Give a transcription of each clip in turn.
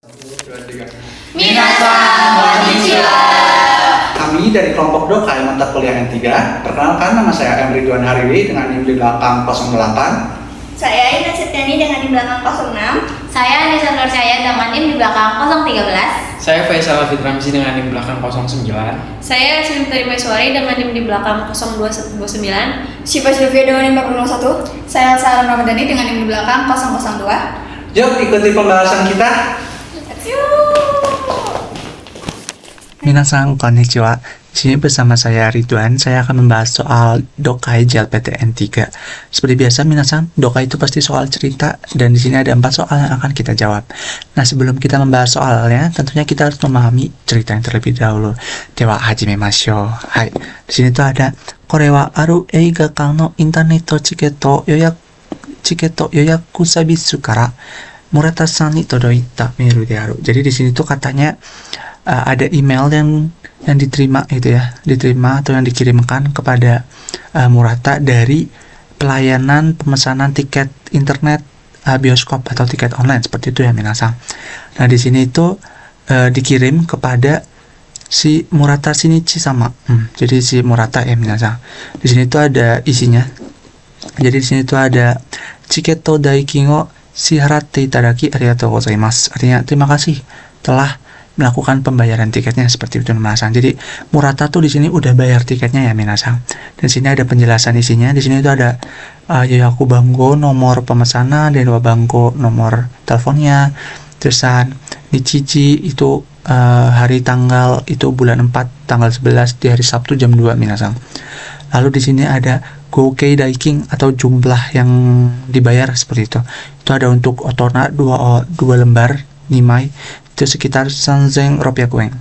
2, 3. Minasan, konnichiwa. Kami dari kelompok Dokai mata kuliah N3. Perkenalkan, nama saya M. Ridwan Hariwi dengan NIM di belakang 08. Saya Ina Setiani dengan di belakang 06. Saya Nisa Nursyaya dengan NIM di belakang 013. Saya Faisal Hafid Ramzi dengan NIM belakang 09. Saya Sinta Maiswari dengan NIM di belakang 0229. Syifa Sylvia dengan NIM 401. Saya Sarah Ramadhani dengan NIM di belakang 002. Yuk ikuti pembahasan kita. Let's go! Minasan, konnichiwa. Di sini bersama saya Ridwan, saya akan membahas soal Dokai JLPT N3. Seperti biasa, minasan, Dokai itu pasti soal cerita, dan di sini ada 4 soal yang akan kita jawab. Nah, sebelum kita membahas soalnya, tentunya kita harus memahami cerita yang terlebih dahulu. Dewa hajimemashou. Hai, di sini tuh ada Kore wa aru eigakan no internet chiketo yoyaku sabisu kara Murata-san ni todoita meiru de aru. Jadi di sini tuh katanya ada email yang diterima atau yang dikirimkan kepada Murata dari pelayanan pemesanan tiket internet bioskop atau tiket online seperti itu ya minasan. Nah di sini itu dikirim kepada si Murata Shinichi sama. Jadi si Murata ya minasan. Di sini itu ada isinya. Jadi di sini itu ada Chiketo daikin o shiharatte itadaki arigatou gozaimasu. Artinya terima kasih telah melakukan pembayaran tiketnya, seperti itu minasan. Jadi Murata tuh di sini udah bayar tiketnya ya minasan. Dan sini ada penjelasan isinya. Di sini itu ada yoyaku bango nomor pemesanan dan bango nomor teleponnya. Terusan nichichi itu hari tanggal itu bulan 4 tanggal 11 di hari Sabtu jam 2 minasan. Lalu di sini ada Gokei Daikin atau jumlah yang dibayar seperti itu. Itu ada untuk otorna 2 lembar nimai itu sekitar 1,600 yen.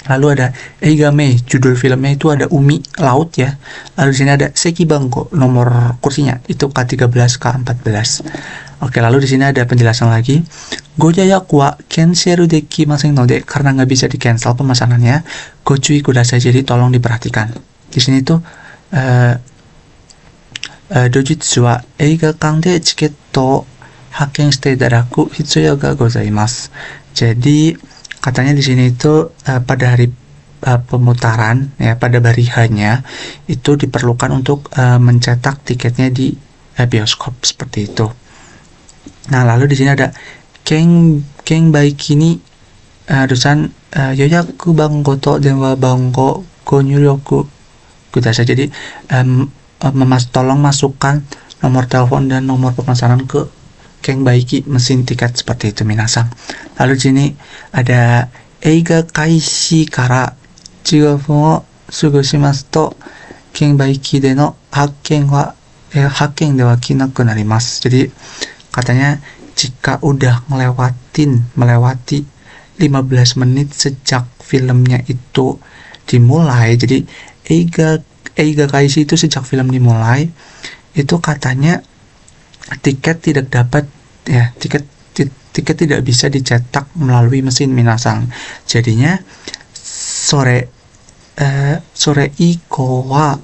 Lalu ada Eigame, judul filmnya itu ada Umi, laut ya. Lalu di sini ada Seki Bangko, nomor kursinya itu K13 K14. Oke, lalu di sini ada penjelasan lagi. Gojayaku wa cancel dekimasen node, karena nggak bisa di cancel pemesanannya. Gocui kudasai, jadi tolong diperhatikan. Di sini tuh dojutsu wa eigakan de chiketo haken shite itadaku hitsuyo ga gozaimasu. Jadi katanya di sini itu pada hari pemutaran ya, pada hari hanya itu diperlukan untuk mencetak tiketnya di bioskop seperti itu. Nah, lalu di sini ada kenbaiki ni dusan yoyaku bango to denwa bango go nyuryoku kudasai. Jadi tolong masukkan nomor telepon dan nomor pemesanan ke kenbaiki mesin tiket seperti itu minasan. Lalu di sini ada eiga kaishi kara 15分を過ごしますとkenbaiki de no hakken de wa kinaku narimasu. Jadi katanya jika udah melewati 15 menit sejak filmnya itu dimulai, jadi eiga kaishi itu sejak film dimulai, itu katanya tiket tidak dapat ya, tiket tidak bisa dicetak melalui mesin minasan. Jadinya sore iko wa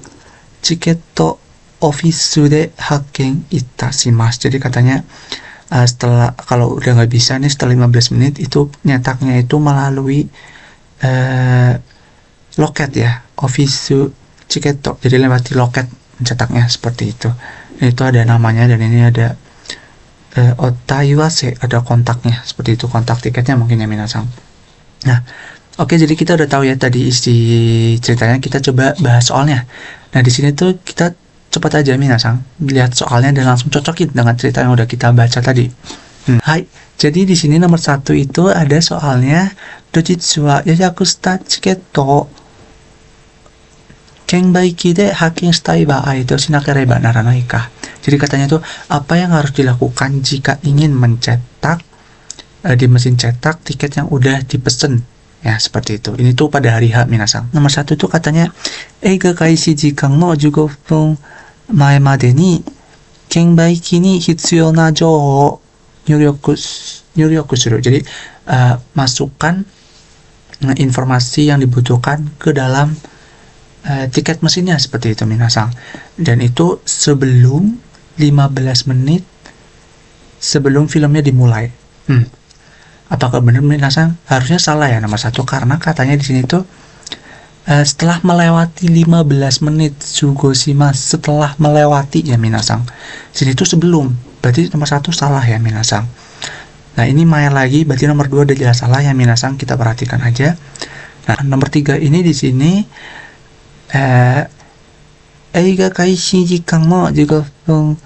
chiketo office de hakken itashimasu. Jadi katanya setelah kalau udah nggak bisa nih setelah 15 menit itu nyetaknya itu melalui loket ya, office chiketo. Jadi lewati loket mencetaknya seperti itu. Itu ada namanya dan ini ada otaiwase, ada kontaknya seperti itu, kontak tiketnya mungkin ya minasan. Nah, oke, jadi kita udah tahu ya tadi isi ceritanya. Kita coba bahas soalnya. Nah, di sini tuh kita cepat aja minasan lihat soalnya dan langsung cocokin dengan cerita yang udah kita baca tadi. Hai, jadi di sini nomor 1 itu ada soalnya dojitsu wa yoyaku shita chiketo kenbaiki de hakken shitai baai to shinakereba naranai ka. Jadi katanya tuh apa yang harus dilakukan jika ingin mencetak di mesin cetak tiket yang udah dipesen ya, seperti itu. Ini tuh pada hari H minasan. Nomor 1 tuh katanya eiga kaishi jikan no 15分前までにkenbaiki ni hitsuyou na jouhou入力する. Jadi masukkan informasi yang dibutuhkan ke dalam tiket mesinnya seperti itu minasan. Dan itu sebelum 15 menit sebelum filmnya dimulai. Apakah benar minasan? Harusnya salah ya nomor 1 karena katanya di sini tuh setelah melewati 15 menit setelah melewati ya minasan. Sini tuh sebelum. Berarti nomor 1 salah ya minasan. Nah, ini main lagi berarti nomor 2 udah jelas salah ya minasan, kita perhatikan aja. Nah, nomor 3 ini di sini eiga kaishi jikan mo 15分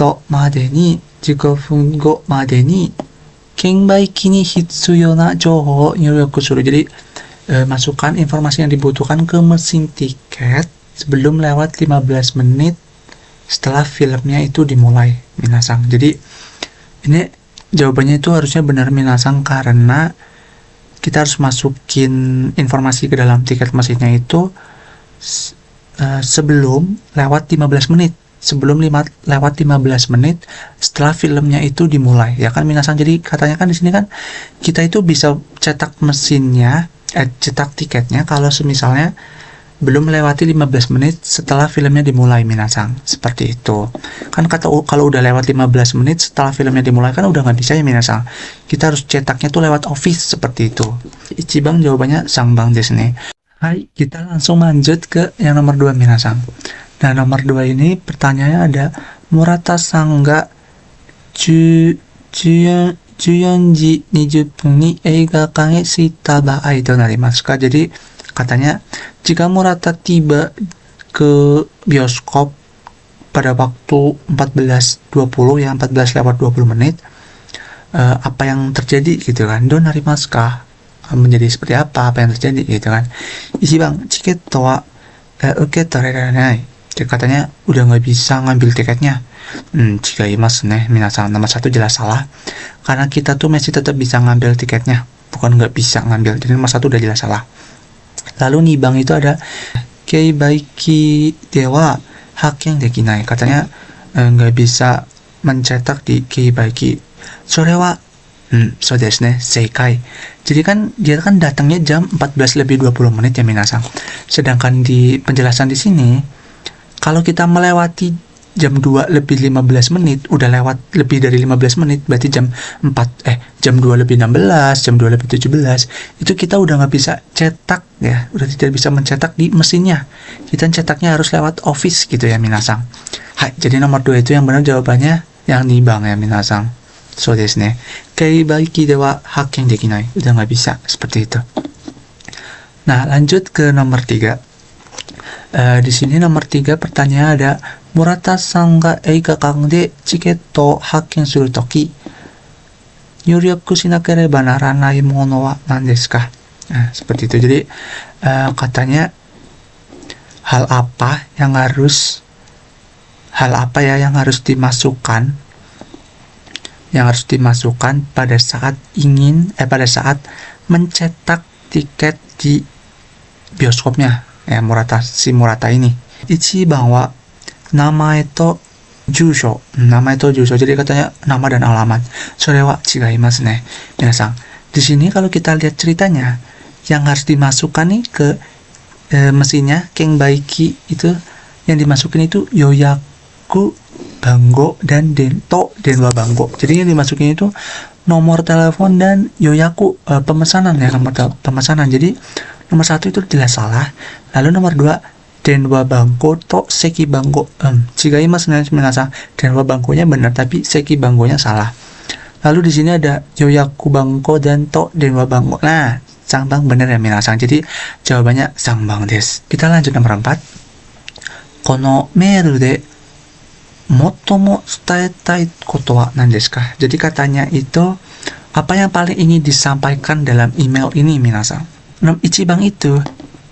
後までに15分後までに券売機に必要な情報を入力する. Jadi masukkan informasi yang dibutuhkan ke mesin tiket sebelum lewat 15 menit setelah filmnya itu dimulai minasang. Jadi ini jawabannya itu harusnya benar minasang karena kita harus masukin informasi ke dalam tiket mesinnya itu sebelum lewat 15 menit. Lewat 15 menit setelah filmnya itu dimulai. Ya kan minasan, jadi katanya kan di sini kan kita itu bisa cetak mesinnya, cetak tiketnya kalau semisalnya belum melewati 15 menit setelah filmnya dimulai minasan. Seperti itu. Kan kalau udah lewat 15 menit setelah filmnya dimulai kan udah nggak bisa ya minasan. Kita harus cetaknya tuh lewat office seperti itu. Ichibang jawabannya sangbang desu ne. Hai, kita langsung lanjut ke yang nomor 2 minasan. Nah, nomor 2 ini pertanyaannya ada Murata-san ga 14時20分に映画館へ着いた場合となりますか? Jadi katanya jika Murata tiba ke bioskop pada waktu 14.20 ya 14 lewat 20 menit, apa yang terjadi gitu kan? Do narimasu ka? Menjadi seperti apa yang terjadi gitu kan? Ichibang chiketo wa uketoreranai. Katanya udah nggak bisa ngambil tiketnya. Chigaimasu ne minasan. Nomor 1 jelas salah karena kita tuh masih tetap bisa ngambil tiketnya, bukan nggak bisa ngambil. Jadi nomor 1 udah jelas salah. Lalu nibang itu ada keibaiki dewa hakken dekinai. Katanya nggak bisa mencetak di keibaiki. Sore wa so desu ne seikai. Jadi kan dia kan datangnya jam 14 lebih 20 menit ya minasan. Sedangkan di penjelasan di sini kalau kita melewati jam 2 lebih 15 menit, udah lewat lebih dari 15 menit, berarti jam 2 lebih 16, jam 2 lebih 17, itu kita udah nggak bisa cetak ya, udah tidak bisa mencetak di mesinnya. Kita cetaknya harus lewat office gitu ya minasang. Hai, jadi nomor 2 itu yang benar jawabannya yang nibang ya minasang. So desu ne. Keibaiki dewa hakken dekinai. Udah nggak bisa seperti itu. Nah, lanjut ke nomor 3. Di sini nomor 3 pertanyaan ada Murata-san ga eigakan de chiketo hakken suru toki nyuryoku shinakereba naranai mono wa nan desu ka? Nah, seperti itu. Jadi katanya hal apa yang harus dimasukkan pada saat mencetak tiket di bioskopnya ya Murata ini. Ichiban wa namae to jusho. Jadi katanya nama dan alamat. Sore wa chigaimasu ne. Minasan, di sini kalau kita lihat ceritanya yang harus dimasukkan nih ke mesinnya Kenbaiki itu yang dimasukin itu yoyaku banggo dan denwa banggo. Jadi yang dimasukin itu nomor telepon dan yoyaku pemesanan ya, nomor pemesanan. Jadi nomor 1 itu jelas salah. Lalu nomor 2 denwa banggo to seki banggo. Chigaimasu ne minasan. Denwa banggonya benar tapi seki banggonya salah. Lalu di sini ada yoyaku banggo dan to denwa banggo. Nah, sangbang benar ya minasan. Jadi jawabannya sangbang desu. Kita lanjut nomor 4. Kono meiru de motomo tsutetai koto wa nan desu ka? Jadi katanya itu apa yang paling ingin disampaikan dalam email ini minasan? Ichibang itu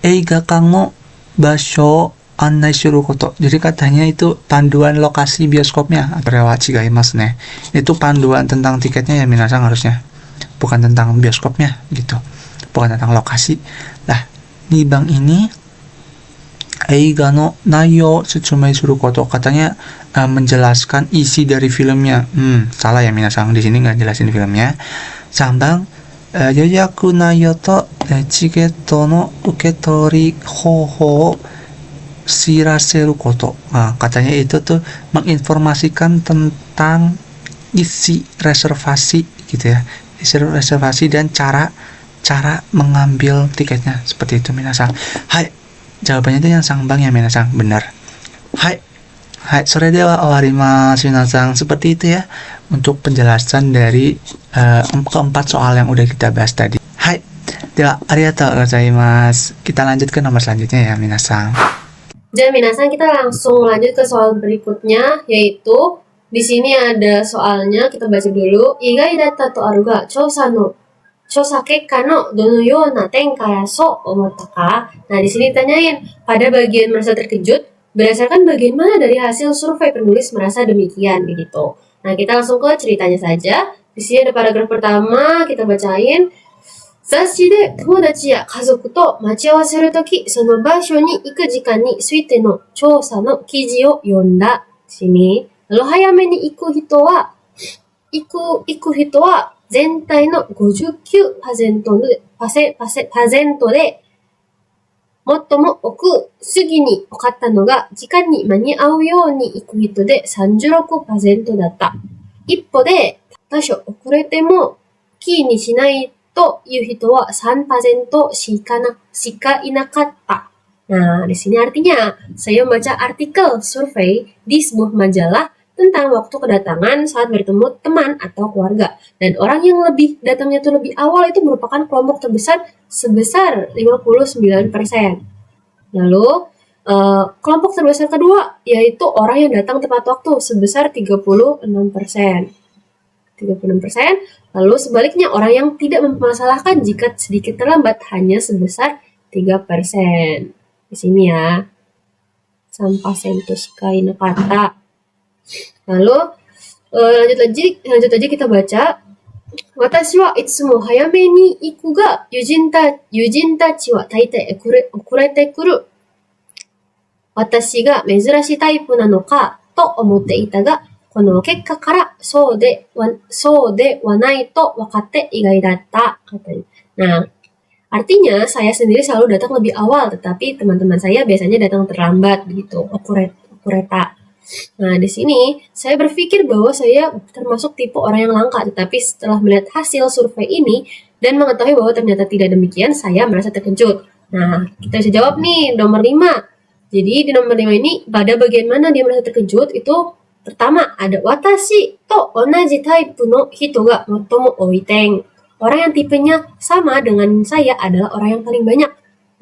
eigakan mo basho annai shuru koto. Jadi katanya itu panduan lokasi bioskopnya. Atau chigaimasu ne. Itu panduan tentang tiketnya ya minasan harusnya. Bukan tentang bioskopnya gitu. Bukan tentang lokasi. Nah, nibang ini eiga no naiyo sutsumei suru koto. Katanya menjelaskan isi dari filmnya. Salah ya minasan. Di sini nggak jelasin filmnya. Sangbang yoyaku naiyo to chiketo no uketori hoho shiraseru koto. Nah, katanya itu tuh menginformasikan tentang isi reservasi gitu ya. reservasi dan cara mengambil tiketnya seperti itu minasang. Hai, jawabannya itu yang sangbang ya minasang, benar. Hai, sore dewa owarimasu minasang. Seperti itu ya untuk penjelasan dari keempat soal yang udah kita bahas tadi. Hai, dewa arigatou gozaimasu. Kita lanjut ke nomor selanjutnya ya minasang. Jadi minasan, kita langsung lanjut ke soal berikutnya, yaitu di sini ada soalnya, kita baca dulu. Igai datta to aru ga chosa kekka no dono yona ten kara so omotta ka. Nah, di sini ditanyain, pada bagian merasa terkejut, berdasarkan bagian mana dari hasil survei penulis merasa demikian begitu. Nah, kita langsung ke ceritanya saja. Di sini ada paragraf pertama, kita bacain. 雑誌で友達や家族と待ち合わせるとき、その場所に行く時間についての調査の記事を読んだ。sini. Lalu 早めに行く人は全体の 59% で、最も奥過ぎに分かったのが、時間に間に合うように行く人で 36% だった。一方で、多少遅れてもキーにしないという人は 3% しかいなかった。Nah, di sini artinya, saya membaca artikel survei di sebuah majalah tentang waktu kedatangan saat bertemu teman atau keluarga. Dan orang yang datangnya itu lebih awal itu merupakan kelompok terbesar sebesar 59%. Lalu, kelompok terbesar kedua yaitu orang yang datang tepat waktu sebesar 36%. Lalu sebaliknya orang yang tidak mempermasalahkan jika sedikit terlambat hanya sebesar 3%. Di sini ya. Sampah sentus kain kata. Lalu lanjut aja kita baca. Watashi wa itsumo hayame ni iku ga yujin tachi wa taitai okurete kuru. Watashi ga mezurashi taipu nano ka to omotte ita ga この結果からそうではないと分かって意外だった。Nah, artinya saya sendiri selalu datang lebih awal, tetapi teman-teman saya biasanya datang terlambat begitu. Okureta. Nah, di sini saya berpikir bahwa saya termasuk tipe orang yang langka, tetapi setelah melihat hasil survei ini dan mengetahui bahwa ternyata tidak demikian, saya merasa terkejut. Nah, kita bisa jawab nih, nomor 5. Jadi di nomor 5 ini, pada bagian mana dia merasa terkejut, itu pertama ada watashi to onaji taipu no hito ga motomo oiten. Orang yang tipenya sama dengan saya adalah orang yang paling banyak.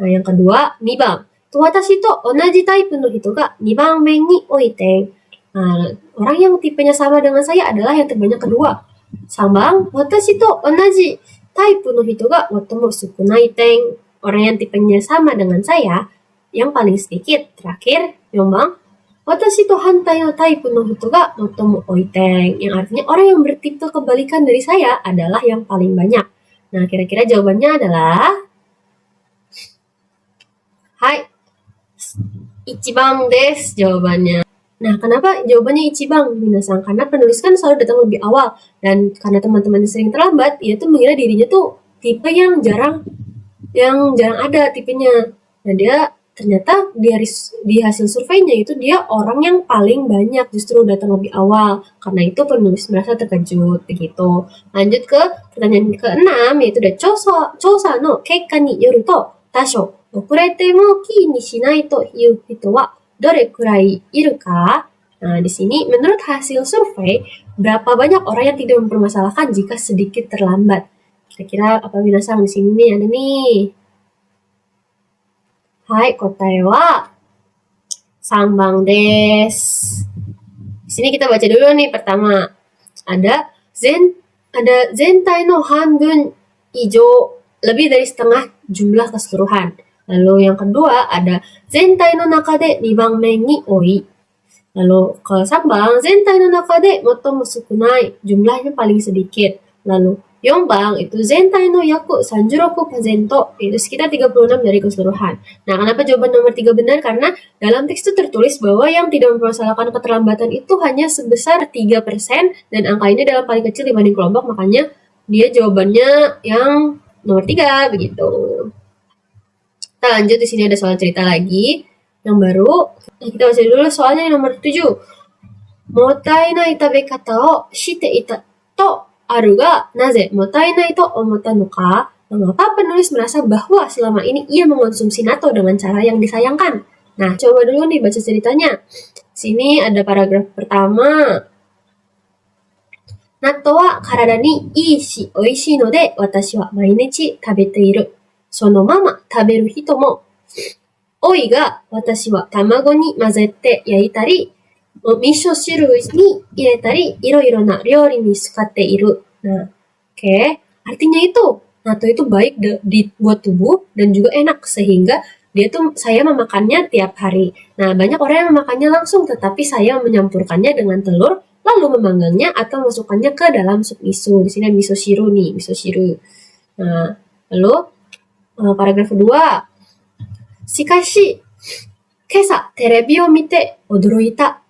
Nah, yang kedua, 2番. Watashi to onaji taipu no hito ga 2番目にoiten. Nah, orang yang tipenya sama dengan saya adalah yang terbanyak kedua. 3番. Watashi to onaji taipu no hito ga motomo sukunai ten. Orang yang tipenya sama dengan saya yang paling sedikit. Terakhir, 4番. Watashi to hantai no taipu no hito ga motomo oiten. Yang artinya orang yang bertipe kebalikan dari saya adalah yang paling banyak. Nah, kira-kira jawabannya adalah Hai, ichiban desu jawabannya. Nah, kenapa jawabannya ichiban, minasan? Karena penulis kan selalu datang lebih awal. Dan karena teman-teman sering terlambat, dia tuh mengira dirinya tuh tipe yang jarang ada tipenya. Nah, dia ternyata di hasil surveinya itu dia orang yang paling banyak justru datang lebih awal. Karena itu penulis merasa terkejut begitu. Lanjut ke pertanyaan ke-6, yaitu ada chosa no kekka ni yoru to tasho okurete mo ki ni shinai to iu hito wa dore kurai iru ka? Nah, di sini menurut hasil survei, berapa banyak orang yang tidak mempermasalahkan jika sedikit terlambat? Kira-kira apa minasan di sini nih ada nih? Hai, kotae wa 3番desu. Di sini kita baca dulu nih pertama. Ada zentai no hanbun ijo, lebih dari setengah jumlah keseluruhan. Lalu yang kedua ada zentai no naka de 2番目に多い. Lalu ke 3番, zentai no naka de motomo sukunai, jumlahnya paling sedikit. Lalu 4番itu zentai no yaku 36%, itu sekitar 36 dari keseluruhan. Nah, kenapa jawaban nomor 3 benar? Karena dalam teks itu tertulis bahwa yang tidak mempermasalahkan keterlambatan itu hanya sebesar 3% dan angka ini adalah paling kecil dibanding kelompok, makanya dia jawabannya yang nomor 3 begitu. Kita lanjut, di sini ada soal cerita lagi yang baru. Nah, kita baca dulu soalnya yang nomor 7. Motai nai tabekata o shite ita to aru ga naze motainai to omotta no ka? Mengapa penulis merasa bahwa selama ini ia mengonsumsi natto dengan cara yang disayangkan? Nah, coba dulu nih baca ceritanya. Sini ada paragraf pertama. Natto wa karada ni ii shi oishii no de watashi wa mainichi tabete iru. Sono mama taberu hito mo oi ga watashi wa tamago ni mazette yaitari miso shiru ni iretari iro-iro na ryori ni sukatte iru. Nah, oke. Artinya itu, natto itu baik buat tubuh dan juga enak sehingga saya memakannya tiap hari. Nah, banyak orang yang memakannya langsung, tetapi saya menyampurkannya dengan telur, lalu memanggangnya atau masukkannya ke dalam sup miso. Di sini miso shiru nih, miso shiru. Nah, lalu paragraf kedua. Shikashi, kesa terebi o mite odoroita.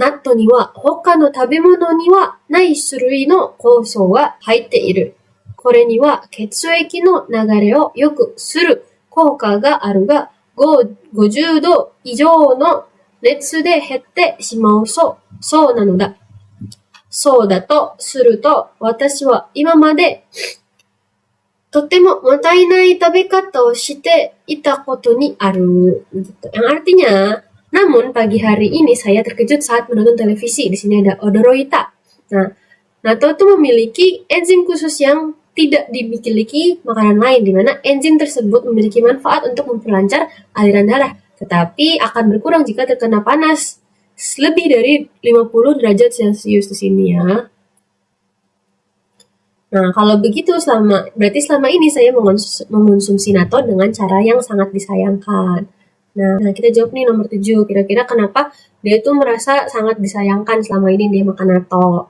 Natto ni wa hoka no tabemono ni wa nai surui no kousou wa haitte iru. これには血液の流れを良くする効果があるが、50度以上の熱で減ってしまうそうなのだ。そうだとすると、私は今までとてももったいない食べ方をしていたことにある. Yang artinya, namun pagi hari ini saya terkejut saat menonton televisi. Di sini ada odoroita. Nah, natto itu memiliki enzim khusus yang tidak dimiliki makanan lain, di mana enzim tersebut memiliki manfaat untuk memperlancar aliran darah, tetapi akan berkurang jika terkena panas lebih dari 50 derajat Celcius di sini ya. Nah, kalau begitu berarti selama ini saya mengonsumsi natto dengan cara yang sangat disayangkan. Nah, kita jawab nih nomor 7. Kira-kira kenapa dia itu merasa sangat disayangkan selama ini dia makan natto?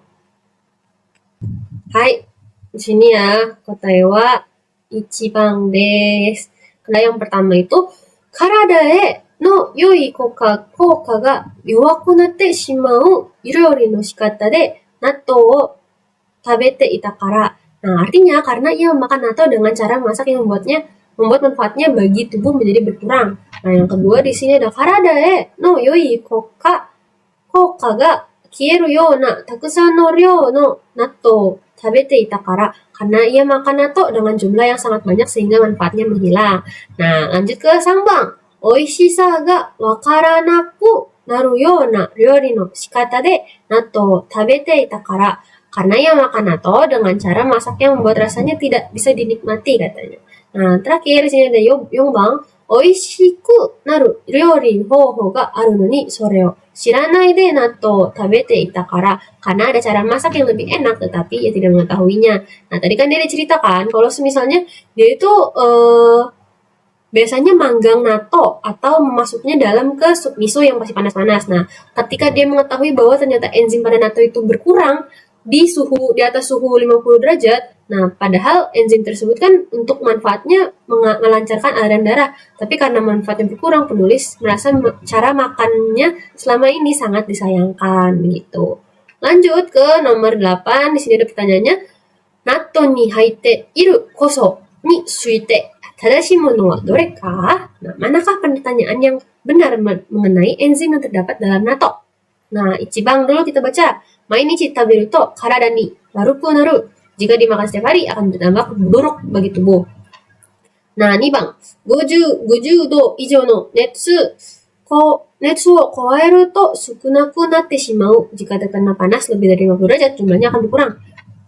Hai. Di sini ya, kotae wa ichiban desu. Karena yang pertama itu, karada no yoi koka ga yowaku natte shimau ryori no shikata de natto o tabete ita kara. Nah, artinya karena ia makan natto dengan cara masak yang membuat manfaatnya bagi tubuh menjadi berkurang. Nah, yang kedua di sini ada karada no yoi koka ga kieru yo na takusan no ryo no natto tabete ita kara, karena ia makan natto dengan jumlah yang sangat banyak sehingga manfaatnya menghilang. Nah, lanjut ke sangbang. Oishisa ga wakaranaku naru yo na ryori no shikata de natto o tabete ita kara. Karena ia makan natto dengan cara masak yang membuat rasanya tidak bisa dinikmati katanya. Nah, terakhir di sini ada yongbang. Oishiku naru ryori hoho ga aru no ni sore o shiranai de natto o tabete ita kara. Karena ada cara masak yang lebih enak tetapi ia tidak mengetahuinya. Nah, tadi kan dia diceritakan kalau misalnya dia itu biasanya manggang natto atau memasuknya dalam ke sup miso yang masih panas-panas. Nah, ketika dia mengetahui bahwa ternyata enzim pada natto itu berkurang di atas suhu 50 derajat. Nah, padahal enzim tersebut kan untuk manfaatnya melancarkan aliran darah. Tapi karena manfaatnya berkurang, penulis merasa cara makannya selama ini sangat disayangkan begitu. Lanjut ke nomor 8. Di sini ada pertanyaannya. Natto ni haite iru koso ni suite tadashi mono wa dore ka? Nah, manakah pertanyaan yang benar mengenai enzim yang terdapat dalam natto? Nah, ichibang dulu kita baca. Mainichi taberu to karada ni waruku naru. Jika dimakan setiap hari akan berdampak buruk bagi tubuh. Nah, 2番. 50度以上の熱を超えると少なくなってしまう. Jika terkena panas lebih dari 50 derajat, jumlahnya akan berkurang.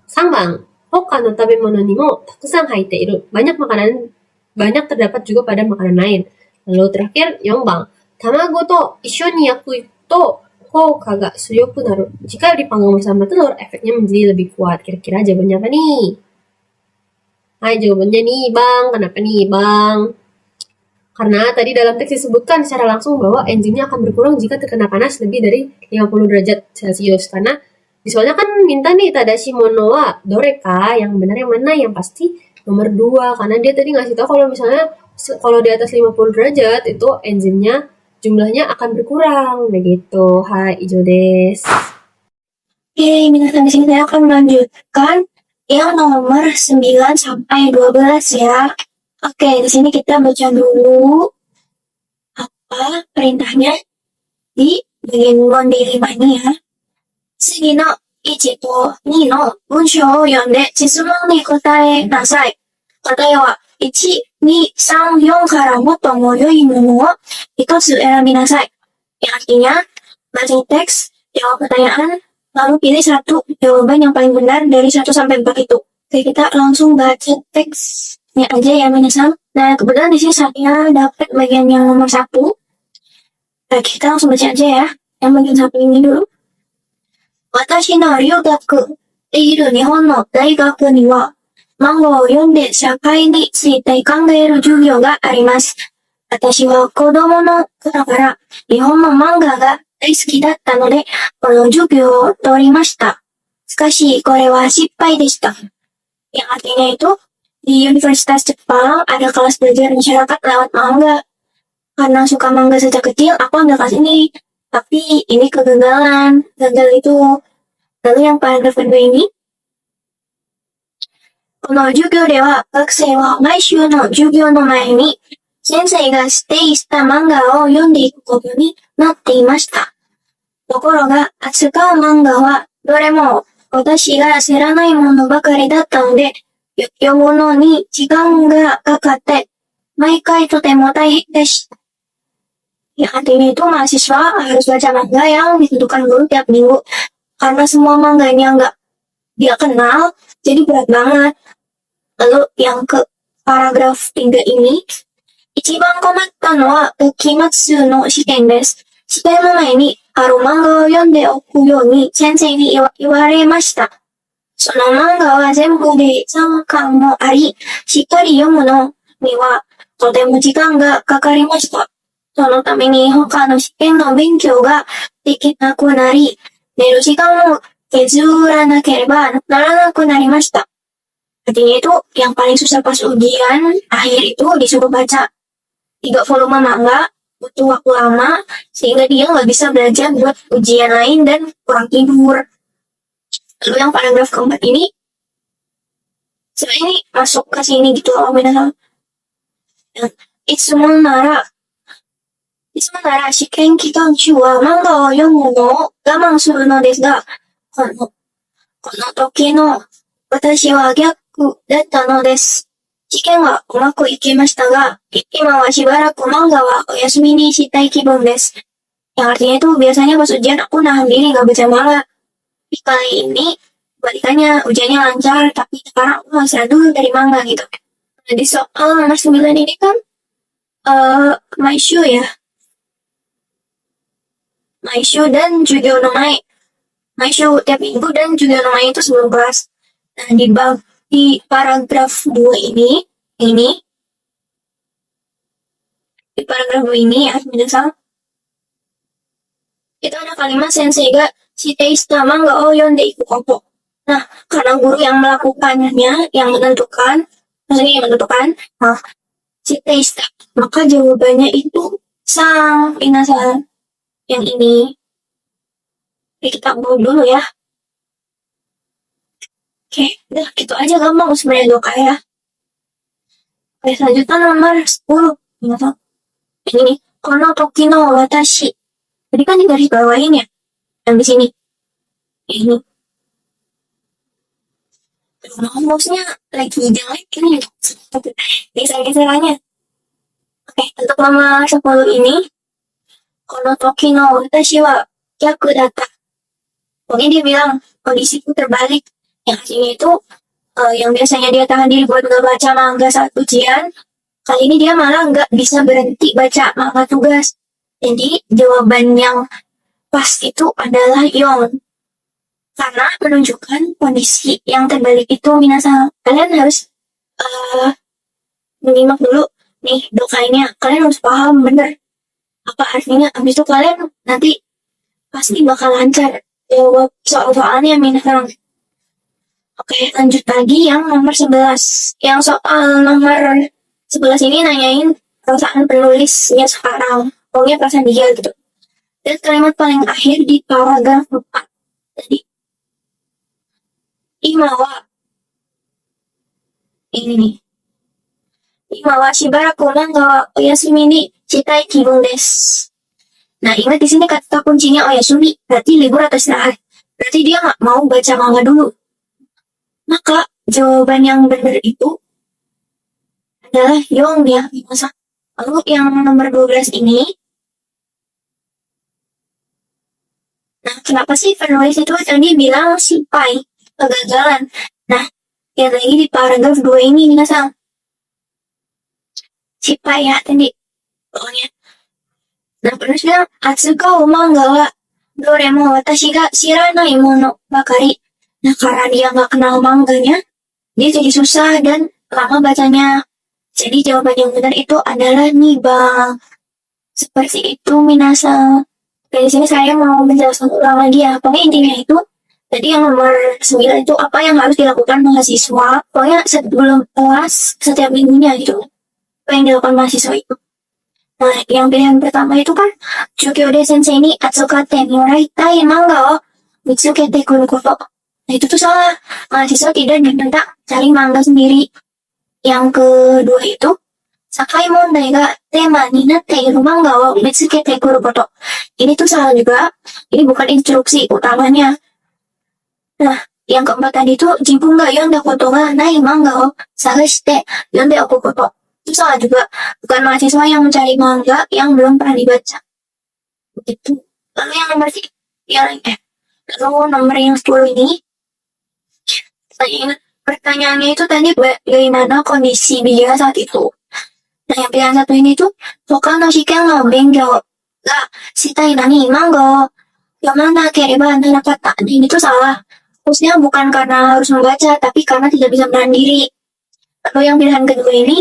3番. Hoka no tabemono ni mo takusan haite iru. Banyak terdapat juga pada makanan lain. Lalu terakhir, 4番. Tamago to issho ni yaku to koka ga suyoku naru. Jika dipanggang bersama telur, efeknya menjadi lebih kuat. Kira-kira jawabannya apa nih? Hai, jawabannya nih, Bang. Kenapa nih, Bang? Karena tadi dalam teks disebutkan secara langsung bahwa enzimnya akan berkurang jika terkena panas lebih dari 50 derajat Celcius. Karena soalnya kan minta nih tadashi mono wa doreka, yang benar yang mana? Yang pasti nomor 2. Karena dia tadi ngasih tahu kalau misalnya kalau di atas 50 derajat itu enzimnya jumlahnya akan berkurang, begitu. Hai, ijo desu. Oke, minasan di sini saya akan melanjutkan yang nomor 9 sampai 12 ya. Oke, di sini kita baca dulu apa perintahnya di bagian bonde 5 ini ya. Sugi no 1と2の文章を読んで質問に答えなさい。答えは1、2、3、4 から最も良いものを一つ選びnaさい. Yang artinya, baca teks, jawab pertanyaan, lalu pilih satu jawaban yang paling benar dari 1 sampai 4 itu. Oke, kita langsung baca teksnya aja ya, minasan. Nah, kebetulan di sini saya dapat bagian yang nomor 1. Nah, kita langsung baca aja ya. Yang bagian 1 ini dulu. 私の留学している日本の大学には、漫画を読んで社会について考える授業があります。私は子供の頃から日本の漫画が大好きだったので、この授業を取りました。しかし、これは失敗でした。Yang artinya itu, di Universitas Jepang ada kelas belajar masyarakat lewat manga. Karena suka manga sejak kecil, aku ambil kelas ini. Tapi ini kegagalan, gagal itu. Lalu yang paragraf kedua ini. この授業では学生は毎週の授業の前に先生が指定した漫画を読んでいくことになっていました。ところが扱う漫画はどれも私が知らないものばかりだったので、読むのに時間がかかって毎回とても大変でした。Yang artinya itu mahasiswa harus baca manga yang ditentukan guru tiap minggu. Karena semua mangganya nggak dia kenal, jadi berat banget. Lalu yang ke paragraf 3 ini, 一番困ったのは期末の試験です。試験の前にある漫画を読んでおくように先生に言われました。その漫画は全部で3巻もあり、しっかり読むのにはとても時間がかかりました。そのために他の試験の勉強ができなくなり、寝る時間を削らなければならなくなりました。Artinya itu yang paling susah pas ujian akhir itu disuruh baca 3 volume manga, butuh waktu lama sehingga dia nggak bisa belajar buat ujian lain dan kurang tidur. Lalu yang paragraf keempat ini, sebenarnya ini masuk ke sini gitu loh, benar. いつもなら試験期間中は漫画を読むのを我慢するのですが、この時の私は逆だったのです。試験はうまくいきましたが、今はしばらく漫画はお休みにしたい気分です。Yang artinya itu biasanya pas ujian aku nahan diri gak baca manga. Tapi kali ini balikannya ujiannya lancar, tapi sekarang aku masih dulu dari manga gitu. Nah, di soal nomor 9 ini kan Maishu ya. Maishu dan Jugyo no Mae. Maishu tiap minggu dan Jugyo no Mae itu sebelum kelas. Nah, di paragraf 2 ini, di paragraf 2 ini ya, minasan, itu ada kalimat sensei ga shitei shita manga o yonde iku koto. Nah, karena guru yang melakukannya, yang menentukan, nah, shitei shita, maka jawabannya itu sang, minasan. Yang ini, kita buat dulu ya. Oke, udah gitu aja gampang sebenarnya doka ya. Oke, selanjutnya nomor 10. Ini nih, kono toki no watashi. Jadi kan di garis bawahin ya, yang di sini. Ini. Mouse-nya lagi jelek ini. Geser-geserannya. Oke, untuk nomor 10 ini, この時の私は逆だった. Pokoknya dia bilang, kondisiku terbalik. Yang artinya itu, yang biasanya dia tahan diri buat nggak baca manga saat ujian, kali ini dia malah nggak bisa berhenti baca manga tugas. Jadi, jawaban yang pas itu adalah Yon. Karena menunjukkan kondisi yang terbalik itu, minasan. Kalian harus menyimak dulu nih dokainnya. Kalian harus paham bener apa artinya. Habis itu kalian nanti pasti bakal lancar jawab soal-soalnya, minasan. Oke, lanjut lagi yang nomor 11. Yang soal nomor 11 ini nanyain perasaan penulisnya sekarang. Pokoknya perasaan dia gitu. Dan kalimat paling akhir di paragraf 4. Jadi, Imawa. Ini nih. Imawa shibaraku manga wa oyasumi ni shitai kibun desu. Nah, ingat di sini kata kuncinya oyasumi, berarti libur atau istirahat. Berarti dia nggak mau baca manga dulu. Maka jawaban yang benar itu adalah Yong ya. Lalu yang nomor 12 ini, nah kenapa sih penulis itu tadi bilang si Pai kegagalan? Nah, yang lagi di paragraf 2 ini minasan. Si Pai ya tadi. Pokoknya. Nah, penulis bilang, Atsuka o manga wa doremo watashi ga shiranai mono bakari. Nah, karena dia nggak kenal manganya, dia jadi susah dan lama bacanya. Jadi jawaban yang benar itu adalah nih bang. Seperti itu minasan. Dari sini saya mau menjelaskan ulang lagi ya. Pokoknya intinya itu, tadi yang nomor 9 itu apa yang harus dilakukan mahasiswa. Pokoknya sebelum kelas setiap minggunya gitu. Apa yang dilakukan mahasiswa itu. Nah, yang pilihan pertama itu kan, Chukyo de sensei ni atsukate moraitai manga o mitsukete kuru koto. Nah, itu tuh salah. Mahasiswa tidak diminta cari manga sendiri. Yang kedua itu, Sakai mondai ga tema ni natte iru manga wo mitsukete kuru koto. Ini tuh salah juga. Ini bukan instruksi utamanya. Nah, yang keempat tadi tuh, Jipun ga yonda koto ga nai manga wo sagashite yonde oku koto. Itu salah juga. Bukan mahasiswa yang mencari manga yang belum pernah dibaca. Begitu. Lalu yang nomor nomor yang 10 ini, pertanyaannya itu tadi bagaimana kondisi dia saat itu. Nah, yang pilihan satu ini tuh, Hoka no shiken no benkyou ga shitai nani manga yamana kereba nanakata. Nah, ini tuh salah. Khususnya bukan karena harus membaca, tapi karena tidak bisa menahan diri. Lalu yang pilihan kedua ini,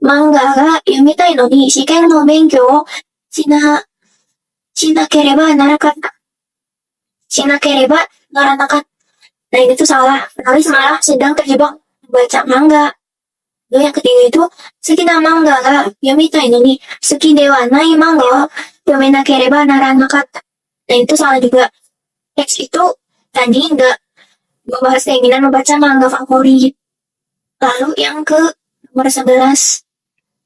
manga ga yomitai no ni shiken no benkyou shinakereba narakata. Shinakereba naranakata. Nah, ini tuh salah. Penulis malah sedang terjebak membaca manga. Lalu yang ketiga itu, suki na manga ga yomitai no ni suki dewa nai manga o yomenakereba naranakata. Nah, itu salah juga. Teks itu tadi nggak membahas keinginan membaca manga favorit. Lalu yang ke nomor 11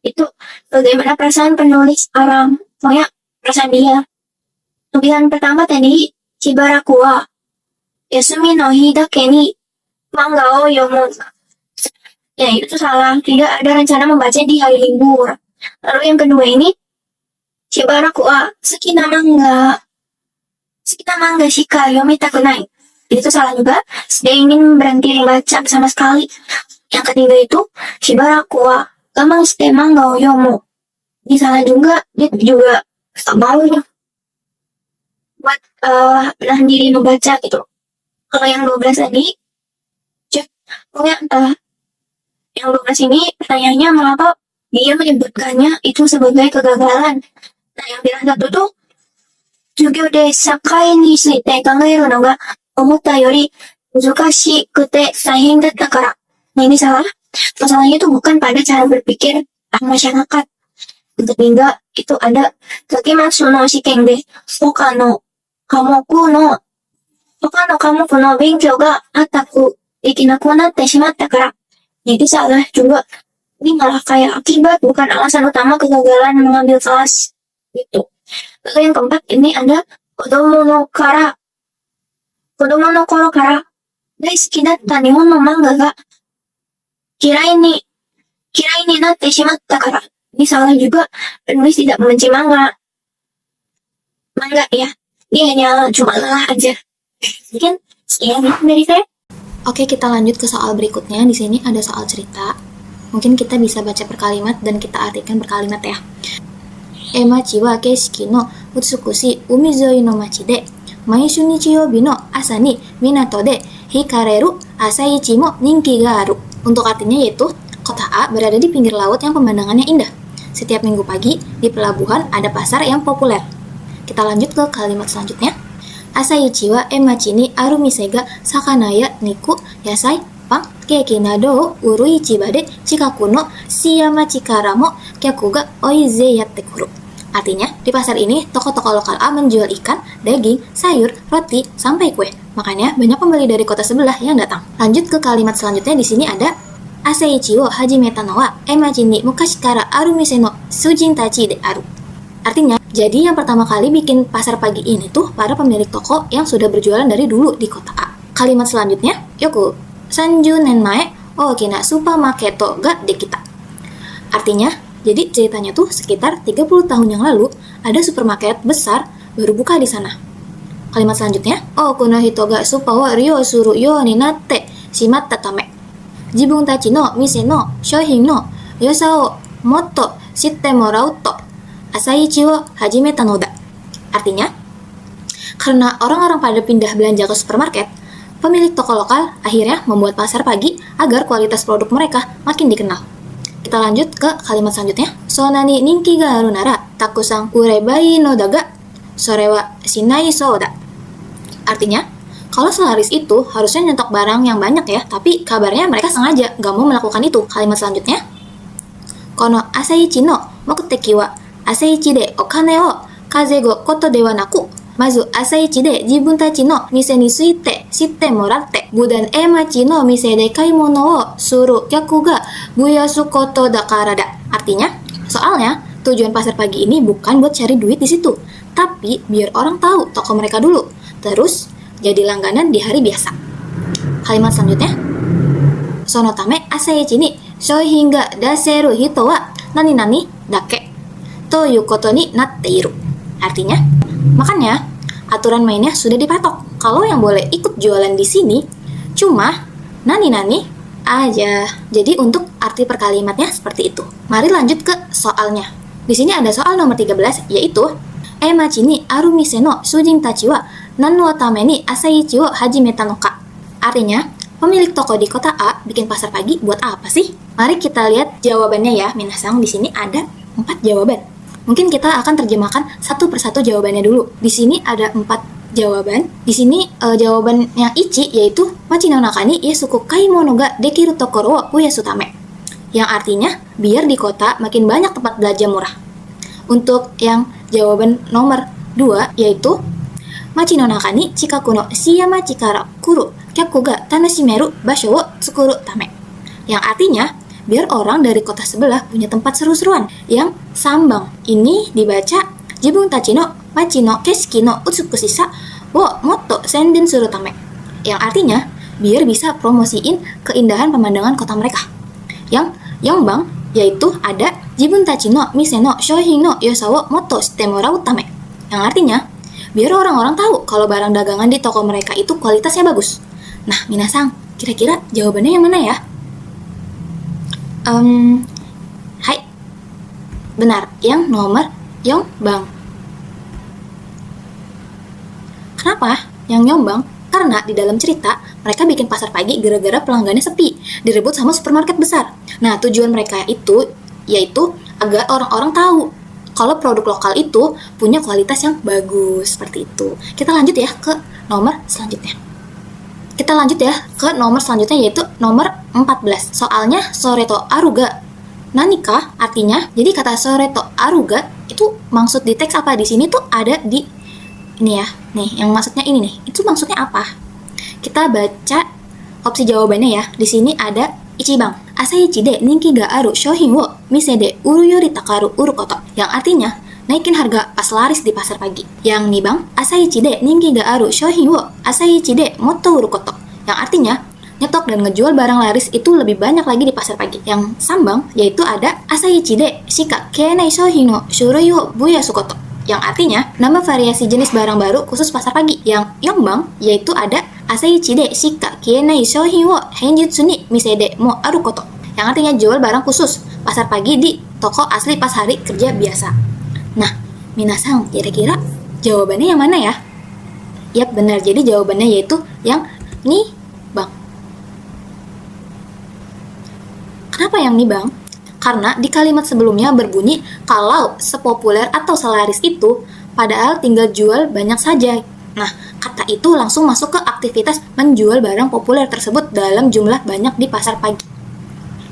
itu, bagaimana perasaan penulis Aram. Pokoknya perasaan dia. Pilihan pertama tadi, Shibaraku wa Yasumi no hi dake ni manga o yomu. Ya, itu salah. Tidak ada rencana membaca di hari libur. Lalu yang kedua ini, Shibaraku wa suki na manga shika yomitaku nai. Itu salah juga. Dia ingin berhenti membaca sama sekali. Yang ketiga itu, Shibaraku wa gamang shite manga o yomu. Ini salah juga. Dia juga tak mau buat menahan diri membaca gitu. Kalau yang 12 tadi, pokoknya yang 12 ini pertanyaannya mengapa dia menyebutkannya itu sebagai kegagalan. Nah, yang pilihan satu tuh, Jugyo de sakai ni shite kangaeru no ga omotta yori muzukashikute taihen datta kara. Nah, ini salah. Masalahnya itu bukan pada cara berpikir masyarakat. Yang ketiga, itu ada Takematsu no shiken de Hoka no kamoku no benkyou ga ataku dekinaku natte shimatta kara. Jadi salah juga. Ini malah kayak akibat, bukan alasan utama kegagalan mengambil kelas. Gitu. Lalu yang keempat, ini ada Kodomo no koro kara daisuki datta nihon no manga ga kirai ni natte shimatta kara. Ini salah juga. Penulis tidak membenci manga ya. Dia hanya cuma lelah aja. Mungkin sekian dari saya. Oke, kita lanjut ke soal berikutnya. Di sini ada soal cerita. Mungkin kita bisa baca per kalimat dan kita artikan per kalimat ya. Machi wa keshiki no utsukushi umizoi no machi de maishu nichiyoubi no asa ni minato de hikareru asaichi mo ninki ga aru. Untuk artinya yaitu, kota A berada di pinggir laut yang pemandangannya indah. Setiap minggu pagi di pelabuhan ada pasar yang populer. Kita lanjut ke kalimat selanjutnya. Asaichi wa emachi ni aru mise ga sakana ya niku yasai pan keki nado o uru ichiba de chikaku no shiyamachi kara mo kyaku ga oize yatte kuru. Artinya, di pasar ini toko-toko lokal A menjual ikan, daging, sayur, roti, sampai kue. Makanya banyak pembeli dari kota sebelah yang datang. Lanjut ke kalimat selanjutnya. Di sini ada Asaichi wo hajimeta no wa emachi ni mukashi kara aru mise no sujin tachi de aru. Artinya, Jadi yang pertama kali bikin pasar pagi ini tuh para pemilik toko yang sudah berjualan dari dulu di kota A. Kalimat selanjutnya, yoku, 30 nen mae, okina supermarketo ga dekita. Artinya, jadi ceritanya tuh sekitar 30 tahun yang lalu ada supermarket besar baru buka di sana. Kalimat selanjutnya, oku no hito ga supa wo ryo suru yo ni natte shimatta tame. Jibun tachi no mise no shouhin no yosa o motto shitte morau to Asaichi wo hajimeta no da. Artinya, karena orang-orang pada pindah belanja ke supermarket, pemilik toko lokal akhirnya membuat pasar pagi agar kualitas produk mereka makin dikenal. Kita lanjut ke kalimat selanjutnya. Sona ni ninki ga aru nara takusan urebai no daga sore wa shinai so da. Artinya, kalau selaris itu harusnya nyetok barang yang banyak ya, tapi kabarnya mereka sengaja gak mau melakukan itu. Kalimat selanjutnya, kono Asaichi no mokuteki wa Asaichi de okane o kazego koto de wa naku, mazu Asaichi de jibun tachi no mise ni suite shitte moratte, budan emachi no mise de kaimono o suru kyaku ga buyasu koto dakara da. Artinya, soalnya tujuan pasar pagi ini bukan buat cari duit di situ, tapi biar orang tahu toko mereka dulu, terus jadi langganan di hari biasa. Kalimat selanjutnya, sono tame Asaichi ni shouhin ga daseru hito wa nani nani dake to yu koto ni natte iru. Artinya, makanya aturan mainnya sudah dipatok. Kalau yang boleh ikut jualan di sini cuma nani-nani aja. Jadi untuk arti perkalimatnya seperti itu. Mari lanjut ke soalnya. Di sini ada soal nomor 13 yaitu Emachi ni aru mise no shujin tachi wa nan no tame ni Asaichi wo hajimeta no ka. Artinya, pemilik toko di kota A bikin pasar pagi buat apa sih? Mari kita lihat jawabannya ya, minasang. Di sini ada 4 jawaban. Mungkin kita akan terjemahkan satu persatu jawabannya dulu. Di sini ada 4 jawaban. Di sini jawaban yang ichi yaitu machi no naka ni yasuku kaimono ga dekiru tokoro wo uyasu tame. Yang artinya biar di kota makin banyak tempat belanja murah. Untuk yang jawaban nomor 2 yaitu machi no naka ni chikaku no shiyamachi kara kuru kyaku ga tanashimeru basho wo tsukuru tame. Yang artinya biar orang dari kota sebelah punya tempat seru-seruan yang sambang. Ini dibaca jibun tachi no machi no keshiki no utsukushi sa wo motto senden suru tame. Yang artinya biar bisa promosiin keindahan pemandangan kota mereka. Yang yongbang yaitu ada jibun tachi no mise no shouhin no yosa wo motto shite morau tame. Yang artinya biar orang-orang tahu kalau barang dagangan di toko mereka itu kualitasnya bagus. Nah, minasang, kira-kira jawabannya yang mana ya? Hai, benar, yang nomor Yongbang. Kenapa yang Yongbang? Karena di dalam cerita mereka bikin pasar pagi gara-gara pelanggannya sepi, direbut sama supermarket besar. Nah, tujuan mereka itu yaitu agar orang-orang tahu kalau produk lokal itu punya kualitas yang bagus, seperti itu. Kita lanjut ya ke nomor selanjutnya. Yaitu nomor 14. Soalnya soreto aruga nanika, artinya jadi kata soreto aruga itu maksud di teks apa? Di sini tuh ada di ini ya. Nih, yang maksudnya ini nih. Itu maksudnya apa? Kita baca opsi jawabannya ya. Di sini ada ichibang. Asaichi de ninki ga aru shouhin wo mise de uru yori takaru uru koto. Yang artinya naikin harga pas laris di pasar pagi. Yang nibang, Asaichi de ninki ga aru shouhin wo Asaichi de motto uru koto. Yang artinya nyetok dan ngejual barang laris itu lebih banyak lagi di pasar pagi. Yang sambang yaitu ada Asaichi de shika kenai shouhin no shurui wo buyasu koto. Yang artinya nama variasi jenis barang baru khusus pasar pagi. Yang yongbang yaitu ada Asaichi de shika kenai shouhin wo henjutsu ni mise de mo aru koto. Yang artinya jual barang khusus pasar pagi di toko asli pas hari kerja biasa. Nah, minasang, kira-kira jawabannya yang mana ya? Yap, benar. Jadi jawabannya yaitu yang nibang. Kenapa yang nibang? Karena di kalimat sebelumnya berbunyi kalau sepopuler atau selaris itu, padahal tinggal jual banyak saja. Nah, kata itu langsung masuk ke aktivitas menjual barang populer tersebut dalam jumlah banyak di pasar pagi.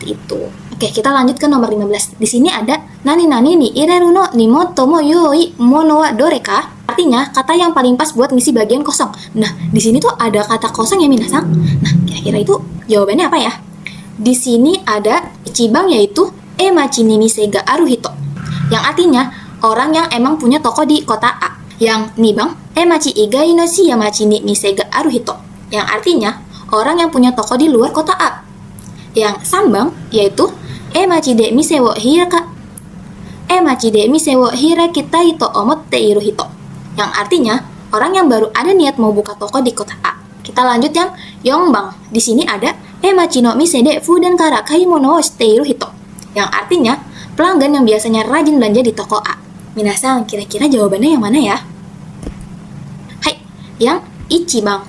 Itu. Oke, kita lanjut ke nomor 15. Di sini ada nani-nani ni ireru no ni motomo yoi mono wa doreka. Artinya kata yang paling pas buat ngisi bagian kosong. Nah, di sini tuh ada kata kosong ya minasang. Nah, kira-kira itu jawabannya apa ya? Di sini ada ichibang yaitu emachi ni mise ga aru hito. Yang artinya orang yang emang punya toko di kota A. Yang nibang, machi igai no shiyamachi ni mise ga aru hito. Yang artinya, orang yang punya toko di luar kota A. Yang sambang, yaitu machi de mise wo hirakitai to omotte iru hito. Yang artinya, orang yang baru ada niat mau buka toko di kota A. Kita lanjut yang yongbang. Di sini ada machi no mise de fudan kara kaimono wo shiteiru hito. Yang artinya, pelanggan yang biasanya rajin belanja di toko A. Minasan, kira-kira jawabannya yang mana ya? Hai, yang ichibang.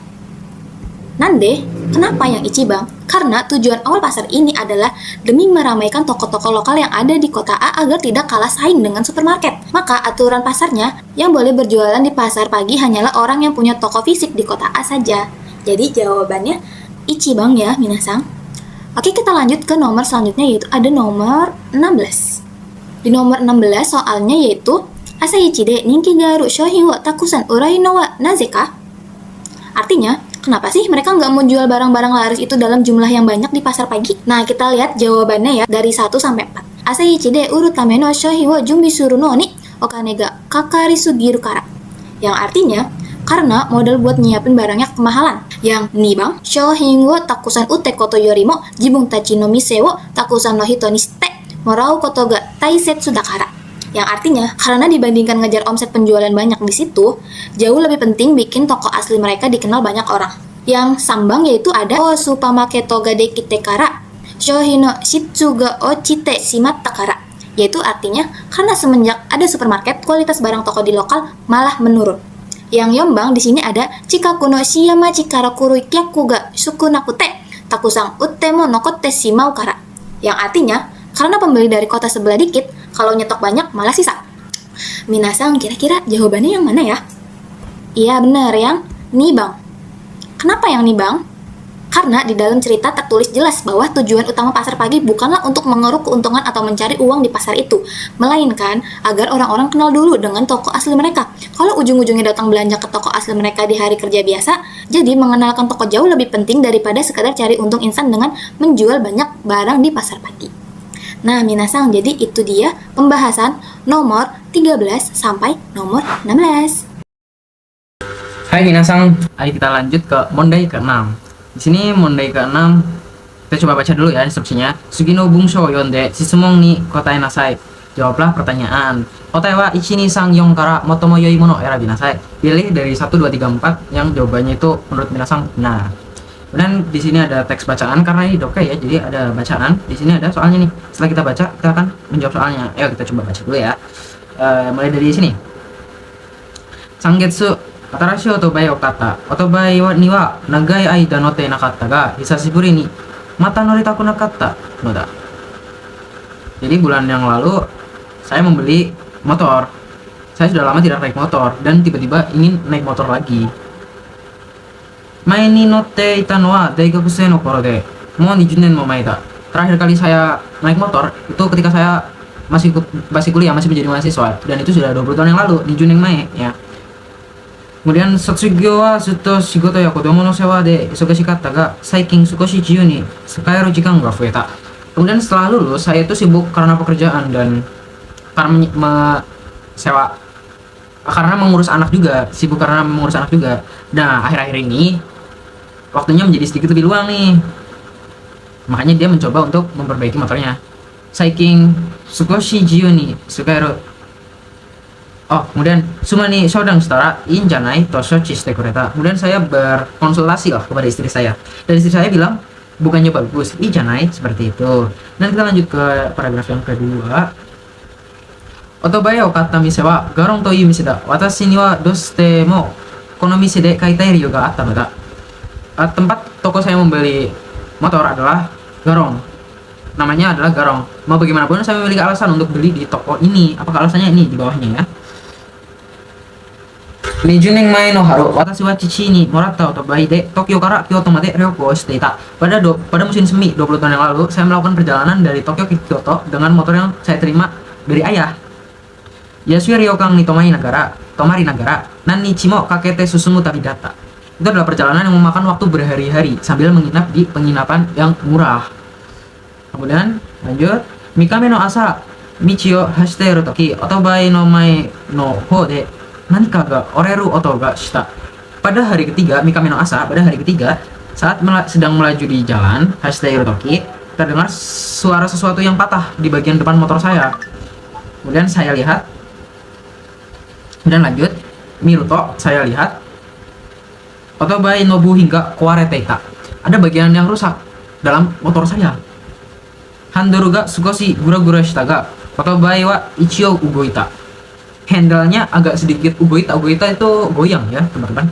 Nande, kenapa yang ichibang? Karena tujuan awal pasar ini adalah demi meramaikan toko-toko lokal yang ada di kota A agar tidak kalah saing dengan supermarket. Maka aturan pasarnya, yang boleh berjualan di pasar pagi hanyalah orang yang punya toko fisik di kota A saja. Jadi jawabannya ichibang ya, minasan. Oke, kita lanjut ke nomor selanjutnya, yaitu ada nomor 16. Di nomor 16 soalnya yaitu Asaichi de ninki garu shohin wa takusan urai no wa nazeka? Artinya, kenapa sih mereka nggak mau jual barang-barang laris itu dalam jumlah yang banyak di pasar pagi? Nah, kita lihat jawabannya ya, dari 1 sampai 4. Asaichi de uru tame no shohin wa junbi suru no ni okane ga kakari sugiru kara. Yang artinya, karena modal buat nyiapin barangnya kemahalan. Yang nibang, shohin wo takusan ute koto yorimo jibun tachi no mise wo takusan no hito ni shite morau koto ga taisetsu dakara. Yang artinya, karena dibandingkan ngejar omset penjualan banyak di situ, jauh lebih penting bikin toko asli mereka dikenal banyak orang. Yang sambang yaitu ada o supamaketo ga dekite kara shohin no shitsu ga ochite shimatta kara. Yaitu artinya, karena semenjak ada supermarket, kualitas barang toko di lokal malah menurun. Yang yombang di sini ada chikaku no shiyamachi kara kurui kyaku ga sukunakute takusang utte mo nokotte shimau kara. Yang artinya, karena pembeli dari kota sebelah dikit, kalau nyetok banyak malah sisa. Minasan, kira-kira jawabannya yang mana ya? Iya benar, yang nibang. Kenapa yang nibang? Karena di dalam cerita tertulis jelas bahwa tujuan utama pasar pagi bukanlah untuk mengeruk keuntungan atau mencari uang di pasar itu, melainkan agar orang-orang kenal dulu dengan toko asli mereka. Kalau ujung-ujungnya datang belanja ke toko asli mereka di hari kerja biasa, jadi mengenalkan toko jauh lebih penting daripada sekadar cari untung instan dengan menjual banyak barang di pasar pagi. Nah, minasan, jadi itu dia pembahasan nomor 13 sampai nomor 16. Hai minasang, ayo kita lanjut ke mondai ke-6. Di sini mondai ke-6 kita coba baca dulu ya instruksinya. Sugi no bungsho yonde shitsumon ni kotae nasai. Jawablah pertanyaan. Kotae wa 1, 2, 3, 4 kara motomo yoi mono erabi nasai. Pilih dari 1, 2, 3, 4 yang jawabannya itu menurut minasang benar. Dan di sini ada teks bacaan karena ini dokai ya, jadi ada bacaan. Di sini ada soalnya nih. Setelah kita baca, kita akan menjawab soalnya. Ayo kita coba baca dulu ya. Mulai dari sini. Sangetsu atarashi otobai o kata. Otobai ni wa nagai aida note nakatta ga hisashiburi ni mata noritaku nakatta noda. Jadi bulan yang lalu saya membeli motor. Saya sudah lama tidak naik motor dan tiba-tiba ingin naik motor lagi. Mae ni notte ita no wa daigakusei no koro de mou 20 nen mo mae da. Terakhir kali saya naik motor itu ketika saya masih kuliah, masih menjadi mahasiswa, dan itu sudah 20 tahun yang lalu, 20 nen mae ya. Kemudian sotsugyo wa zutto shigoto ya kodomo no sewa de isogashikatta ga saikin sukoshi jiyu ni sukaeru jikan ga fueta. Kemudian setelah lulus saya itu sibuk karena pekerjaan dan karena mengurus anak juga, sibuk karena mengurus anak juga. Nah, akhir-akhir ini waktunya menjadi sedikit lebih luang nih. Makanya dia mencoba untuk memperbaiki motornya. Saiking sukoshi jiyu ni sukaeru. Oh, kemudian sumani shodang shitara in janai to shochi shite kureta. Kemudian saya berkonsultasi kepada istri saya. Dan istri saya bilang, bukannya bagus, i janai, seperti itu. Dan kita lanjut ke paragraf yang kedua. Otobai o katta mise wa garong to iu mise da. Watashi ni wa doshite mo kono mise de kaitai ryu ga atta no da. Tempat toko saya membeli motor adalah Garong. Namanya adalah Garong. Mau bagaimanapun saya memiliki alasan untuk beli di toko ini. Apakah alasannya? Ini di bawahnya ya. 20年前の春、私は父にもらったオートバイで東京から京都まで旅行していた. Pada musim semi 20 tahun yang lalu, saya melakukan perjalanan dari Tokyo ke Kyoto dengan motor yang saya terima dari ayah. Yasui ryokang ni tomari nagara, nannichi mo kakete susumu tabi data. Itu adalah perjalanan yang memakan waktu berhari-hari sambil menginap di penginapan yang murah. Kemudian lanjut, mikame no asa michi o hashite iru toki, otobai no mae no hou de nanika ga oreru oto ga shita. Pada hari ketiga, Mikami no Asa, pada hari ketiga, saat sedang melaju di jalan, hashite iru toki, terdengar suara sesuatu yang patah di bagian depan motor saya. Kemudian saya lihat, kemudian lanjut, Miruto, saya lihat, otobai nobu hingga kuarete ita. Ada bagian yang rusak dalam motor saya. Handle ga sukoshi gura-gura shita ga, otobai wa ichio ugoita. Handle-nya agak sedikit ugoita. Ugoita itu goyang ya, teman-teman.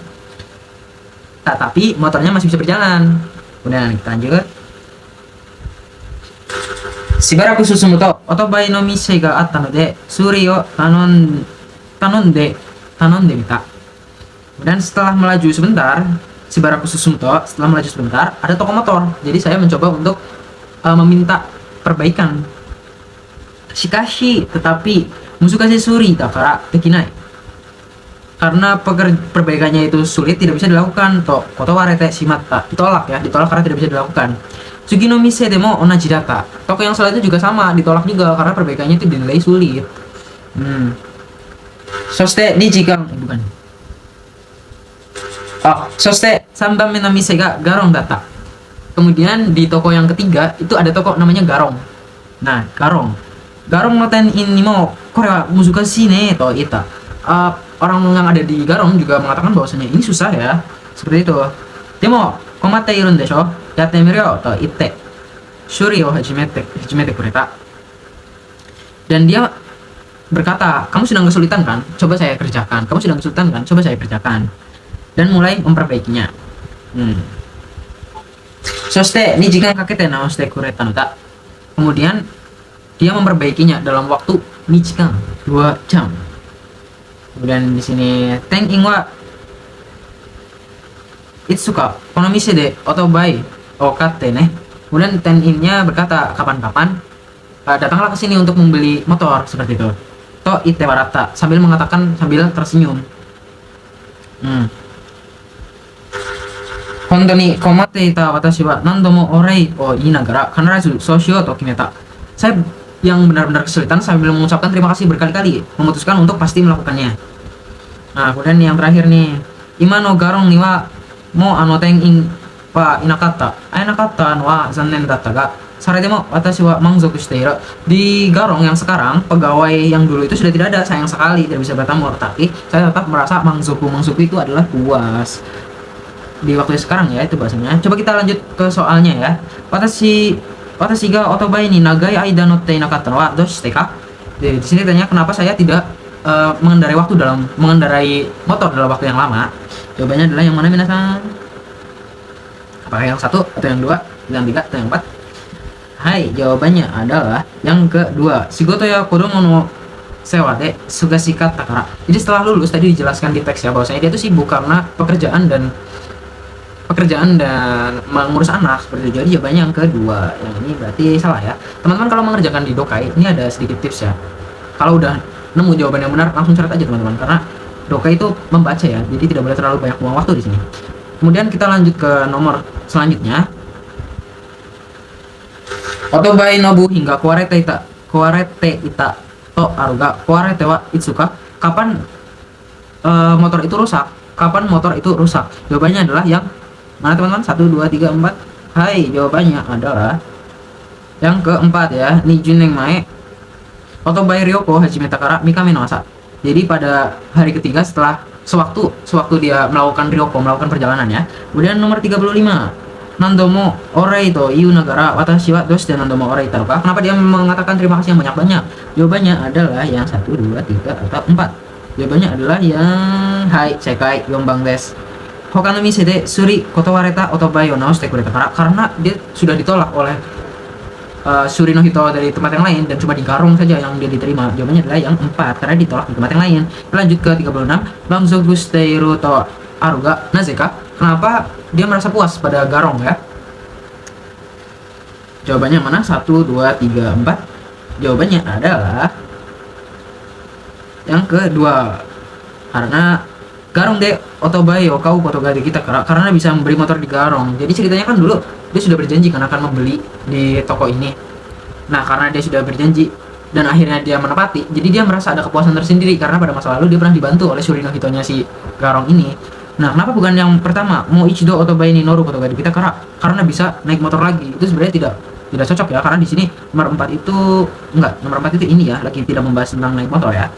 Tapi motornya masih bisa berjalan. Kemudian kita lanjut. Shibaraku susumu to otobai no mise ga atta node suri o tanonde mita. Kemudian setelah melaju sebentar, Shibaraku susumu to, setelah melaju sebentar, ada toko motor. Jadi saya mencoba untuk meminta perbaikan. Shikashi, tetapi musukase suri dakara dekinai. Karena perbaikannya itu sulit, tidak bisa dilakukan. Kotowarete shimatta, ditolak ya, ditolak karena tidak bisa dilakukan. Sugi no mise demo onaji data. Toko yang selanjutnya juga sama, ditolak juga karena perbaikannya itu dinilai sulit. Soste nijikan, bukan. Soste sanbanme no mise ga garong data. Kemudian di toko yang ketiga itu ada toko namanya Garong. Nah, Garong no ten ini mo kore wa muzukashi ne to ita. Orang yang ada di Garong juga mengatakan bahwasanya ini susah ya, seperti itu. Demo komatte irun desho, yatte miru yo to itte shuri o hajimete kureta. Dan dia berkata, kamu sedang kesulitan kan? Coba saya kerjakan. Kamu sedang kesulitan kan? Coba saya kerjakan. Dan mulai memperbaikinya. Soste nijikan kakete naoshite kureta no ta. Kemudian dia memperbaikinya dalam waktu nijikan 2 jam. Kemudian di sini Tenkin wa Itsuka kono mise de otobai o katte ne. Kemudian Tenin-nya berkata, kapan-kapan datanglah ke sini untuk membeli motor, seperti itu. To itte warata, sambil mengatakan sambil tersenyum. Honto ni komatte ita watashi wa nando mo orei o inagara kanarazu sou shiyou to kimeta. Saya yang benar-benar kesulitan sambil mengucapkan terima kasih berkali-kali, memutuskan untuk pasti melakukannya. Nah, kemudian yang terakhir nih, ima no garong ni wa mo tenkin wa inakatta wa zannen datta ga saredemo watashi wa mangzoku shite iru. Di Garong yang sekarang, pegawai yang dulu itu sudah tidak ada, sayang sekali tidak bisa bertemu, tapi saya tetap merasa mangzoku itu adalah puas di waktu sekarang ya, itu bahasanya. Coba kita lanjut ke soalnya ya. Watashi ga otobai ni nagai aida notte inakatta wa doshite ka. Di sini tanya kenapa saya tidak mengendarai motor dalam waktu yang lama. Jawabannya adalah yang mana minasan? Apakah yang 1 atau yang 2, yang 3 atau yang 4? Hai, jawabannya adalah yang kedua. Shigoto ya kodomo no sewa de sugashikatta kara. Jadi setelah lulus tadi dijelaskan di teks ya bahwasanya dia itu sibuk karena pekerjaan dan mengurus anak, seperti itu. Jadi jawabannya yang kedua. Yang ini berarti salah ya. Teman-teman kalau mengerjakan di Dokai, ini ada sedikit tips ya. Kalau udah nemu jawaban yang benar, langsung coret aja teman-teman, karena Dokai itu membaca ya, jadi tidak boleh terlalu banyak buang waktu di sini. Kemudian kita lanjut ke nomor selanjutnya. Otobai nobu hingga kuarete ita to aruga kuarete wa itsuka. Kapan motor itu rusak? Kapan motor itu rusak? Jawabannya adalah yang mana teman-teman? 1, 2, 3, 4. Hai, jawabannya adalah yang keempat ya. Nijuneng mae otobai ryoko hajimeta kara mikame no asa. Jadi pada hari ketiga setelah sewaktu dia melakukan ryoko, melakukan perjalanan ya. Kemudian nomor 35. Nandomo orei to iu nagara watashi wa doshite nandomo orei taruka. Kenapa dia mengatakan terima kasih yang banyak-banyak? Jawabannya adalah yang 1, 2, 3 atau 4. Jawabannya adalah yang hai, sekai, yombang des. Hokano mise de suri kotowareta otobai o naoshite kureta kara. Karena dia sudah ditolak oleh Suri no Hito dari tempat yang lain dan cuma di Garong saja yang dia diterima. Jawabannya adalah yang 4 karena ditolak di tempat yang lain. Lanjut ke 36. Bangzoku shiteiru to aruga nazeka. Kenapa dia merasa puas pada Garong ya? Jawabannya mana? 1, 2, 3, 4. Jawabannya adalah yang kedua. Karena Garong de otobai o kau kotogade kita, karena bisa membeli motor di Garong. Jadi ceritanya kan dulu dia sudah berjanji kan akan membeli di toko ini. Nah, karena dia sudah berjanji dan akhirnya dia menepati, jadi dia merasa ada kepuasan tersendiri karena pada masa lalu dia pernah dibantu oleh Shuri no Hitonya si Garong ini. Nah, kenapa bukan yang pertama Mo Ichido Otobai ni Noru Kotoga kita karena bisa naik motor lagi. Itu sebenarnya tidak cocok ya, karena di sini nomor 4 itu nomor 4 itu ini ya, lagi tidak membahas tentang naik motor ya.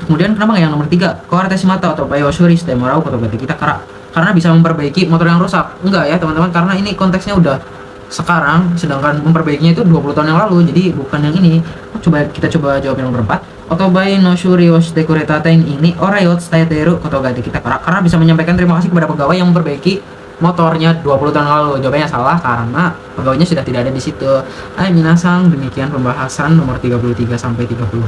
Kemudian kenapa yang nomor 3 Koarte Shimata Otobai wa Shuri shite morau Kotoga kita karena bisa memperbaiki motor yang rusak. Enggak ya teman-teman, karena ini konteksnya udah sekarang, sedangkan memperbaikinya itu 20 tahun yang lalu, jadi bukan yang ini. Kita coba jawab yang nomor 4. Otobai no shuri wo shite kureta ten ini ora yo tsuteteru kotoga kita karena bisa menyampaikan terima kasih kepada pegawai yang memperbaiki motornya 20 tahun lalu. Jawabannya salah karena pegawainya sudah tidak ada di situ. Hai minasang, demikian pembahasan nomor 33 sampai 36.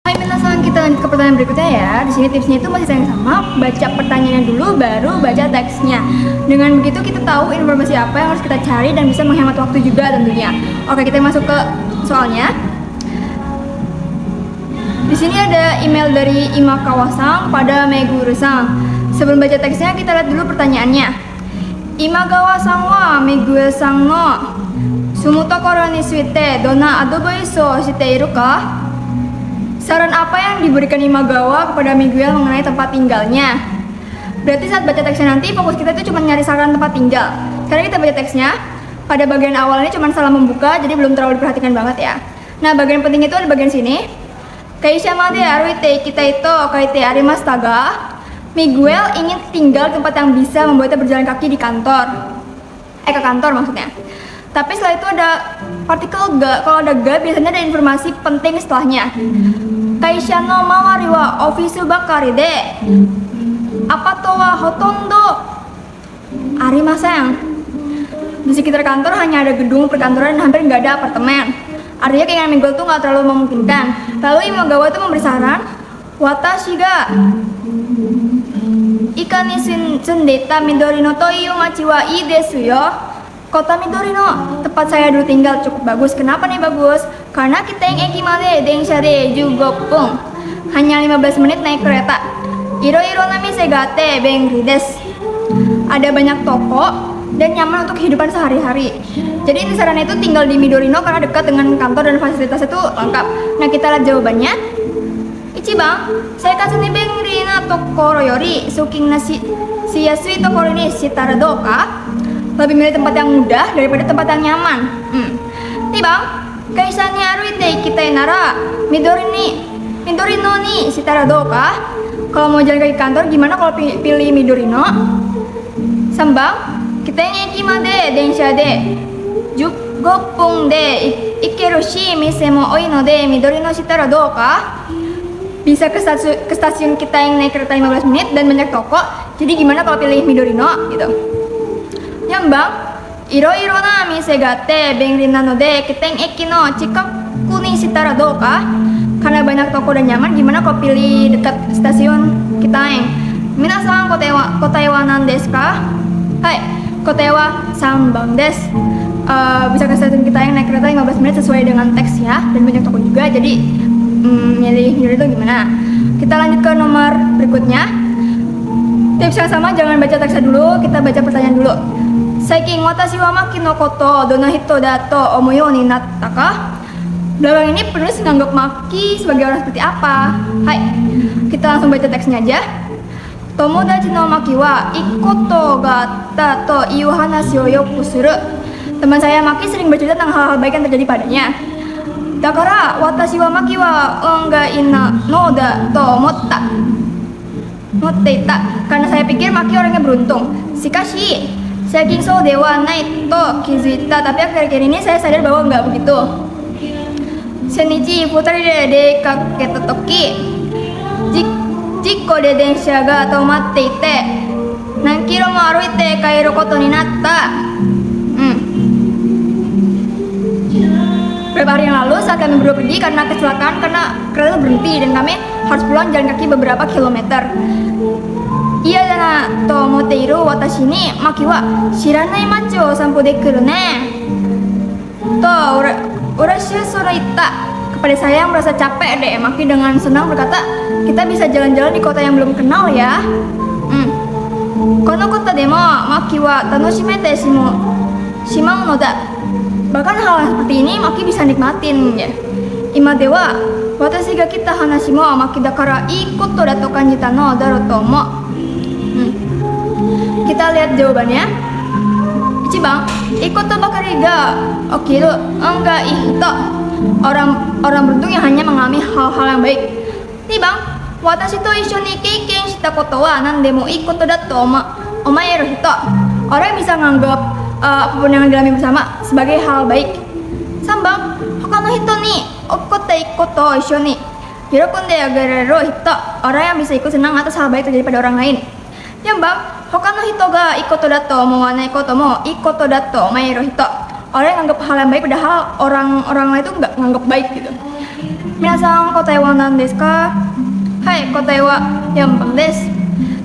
Hai minasang, kita lanjut ke pertanyaan berikutnya ya. Di sini tipsnya itu masih yang sama, baca pertanyaannya dulu baru baca teksnya. Dengan begitu kita tahu informasi apa yang harus kita cari dan bisa menghemat waktu juga tentunya. Oke, kita masuk ke soalnya. Di sini ada email dari Imakawa-san pada Meguru-san. Sebelum baca teksnya, kita lihat dulu pertanyaannya. Imakawa-san wa Meguru-san no sumutokoro ni suite dona advice o shite iru ka? Saran apa yang diberikan Imagawa kepada Miguel mengenai tempat tinggalnya? Berarti saat baca teksnya nanti fokus kita itu cuma nyari saran tempat tinggal. Sekarang kita baca teksnya. Pada bagian awalnya cuma salah membuka, jadi belum terlalu diperhatikan banget ya. Nah, bagian penting itu ada bagian sini. Kaisha made aruite kita itu kaite arimashita ga? Miguel ingin tinggal di tempat yang bisa membuatnya berjalan kaki di kantor. Ke kantor maksudnya. Tapi setelah itu ada partikel ga. Kalau ada ga biasanya ada informasi penting setelahnya. Kaisha no mawari wa ofisu bakari de apato wa hotondo arimasen. Di sekitar kantor hanya ada gedung perkantoran dan hampir nggak ada apartemen. Artinya keinginan Miguel tuh nggak terlalu memungkinkan. Lalu Imagawa tuh memberi saran, watashi ga ikan ni sundeta Midori no toiyu machi wa ii desu yo. Kota Midori no, tempat saya dulu tinggal cukup bagus. Kenapa nih bagus? Karena kita yang eki made densha de 15 pung. Hanya 15 menit naik kereta. Iro-iro na mise ga atte bengri desu. Ada banyak toko dan nyaman untuk kehidupan sehari-hari. Jadi ini sarannya itu tinggal di Midorino karena dekat dengan kantor dan fasilitasnya itu lengkap. Nah, kita lihat jawabannya. Ichiban, seikatsu ni bengri na tokoro yori suking na shiyasui tokoro ni shitara dou ka? Lebih milih tempat yang mudah daripada tempat yang nyaman. Nih bang, kaisha ni aruite ikitai nara Midorino ni shitara dou ka? Kalau mau jalan kaki kantor gimana kalau pilih Midorino? Sambang, kita yang eki made densha de 15分で行けるし、店も多いので、緑のしたらどうか? Bisa ke stasiun kita yang naik kereta 15 menit dan banyak toko. Jadi gimana kalau pilih Midorino gitu. Nyambang, iro-iro na mise ga atte benri nanode, kita yang eki no chikaku ni shitara dou ka? Karena banyak toko dan nyaman, gimana kalau pilih dekat stasiun kita yang? Minasan kotae wa nan desu ka? Hai, kotae wa 3番desu. Bisa ke stasiun kita yang naik kereta 15 menit sesuai dengan teks ya, dan banyak toko juga, jadi milih itu gimana. Kita lanjut ke nomor berikutnya. Tips yang sama, jangan baca teksnya dulu, kita baca pertanyaan dulu. Saikin watashi wa maki no koto dona hito da to omou you ni natta ka? Belakang ini penulis menganggap Maki sebagai orang seperti apa? Hai, kita langsung baca teksnya aja. Tomodachi no Maki wa ikoto ga atta to iu hanashi o yoku suru. Teman saya Maki sering bercerita tentang hal-hal baik yang terjadi padanya. Dakara watashi wa Maki wa ongai na no da to motte ita. Karena saya pikir Maki orangnya beruntung. Shikashi, saikin so de wa nai to kizuita. Tapi akhir-akhir ini saya sadar bahwa nggak begitu. Senichi futari de dekaketa toki jikko de densha ga tomatte ite nan kilo mo aruite kairu koto ni natta. Beberapa hari yang lalu saat kami berdua pergi karena kecelakaan karena kereta berhenti dan kami harus pulang jalan kaki beberapa kilometer. Iya dana to moteiru watashi ni Maki wa shiranai machi o sanpo dekuru ne. To urashu suru itta. Kepada saya yang merasa capek deh, Maki dengan senang berkata, kita bisa jalan-jalan di kota yang belum kenal ya. Kono kota demo Maki wa tanoshimete shimau no da. Bahkan hal seperti ini Maki bisa nikmatin ya. Ima dewa watashi ga kita hanashi mo Maki dakara ii koto da to kanjita no daru to mo. Kita lihat jawabannya. Ichiban, ikoto bakari ga okiru enggak hito. Orang beruntung yang hanya mengalami hal-hal yang baik. Nibang, watashi to issho ni keiken shita koto wa nandemo ikoto da to omaeru hito. Orang yang bisa menganggap apapun yang dialami bersama sebagai hal baik. Sambang, hokano hito ni okotta ikoto issho ni hirokunde agareru hito. Orang yang bisa ikut senang atas hal baik terjadi pada orang lain. Yambang, hokano hito ga ikoto da to omowanai koto mo ikoto da to omaeru hito. Orang yang nganggap hal yang baik padahal orang lain itu nggak nganggap baik gitu. Minasan kotai wa nan desu ka? Hai, kotai wa yambang desu.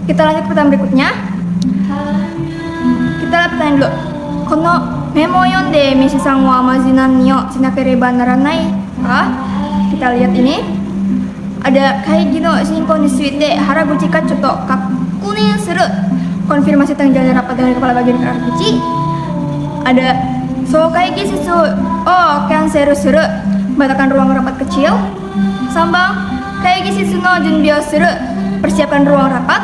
Kita lanjut ke pertanyaan berikutnya. Kita lihat pertanyaan dulu. Kono memo yonde mishi-san wa amaji nani o shinakereba naranai ka? Kita lihat ini. Ada kaigi no shinko ni tsuite haraguchi ka chotto kakunin suru. Konfirmasi tentang jalan rapat dengan kepala bagian haraguchi. Ada so kaigi shisu cancel suru, batalkan ruang rapat kecil. Sambang kaigi shisu no junbi o suru, persiapkan ruang rapat.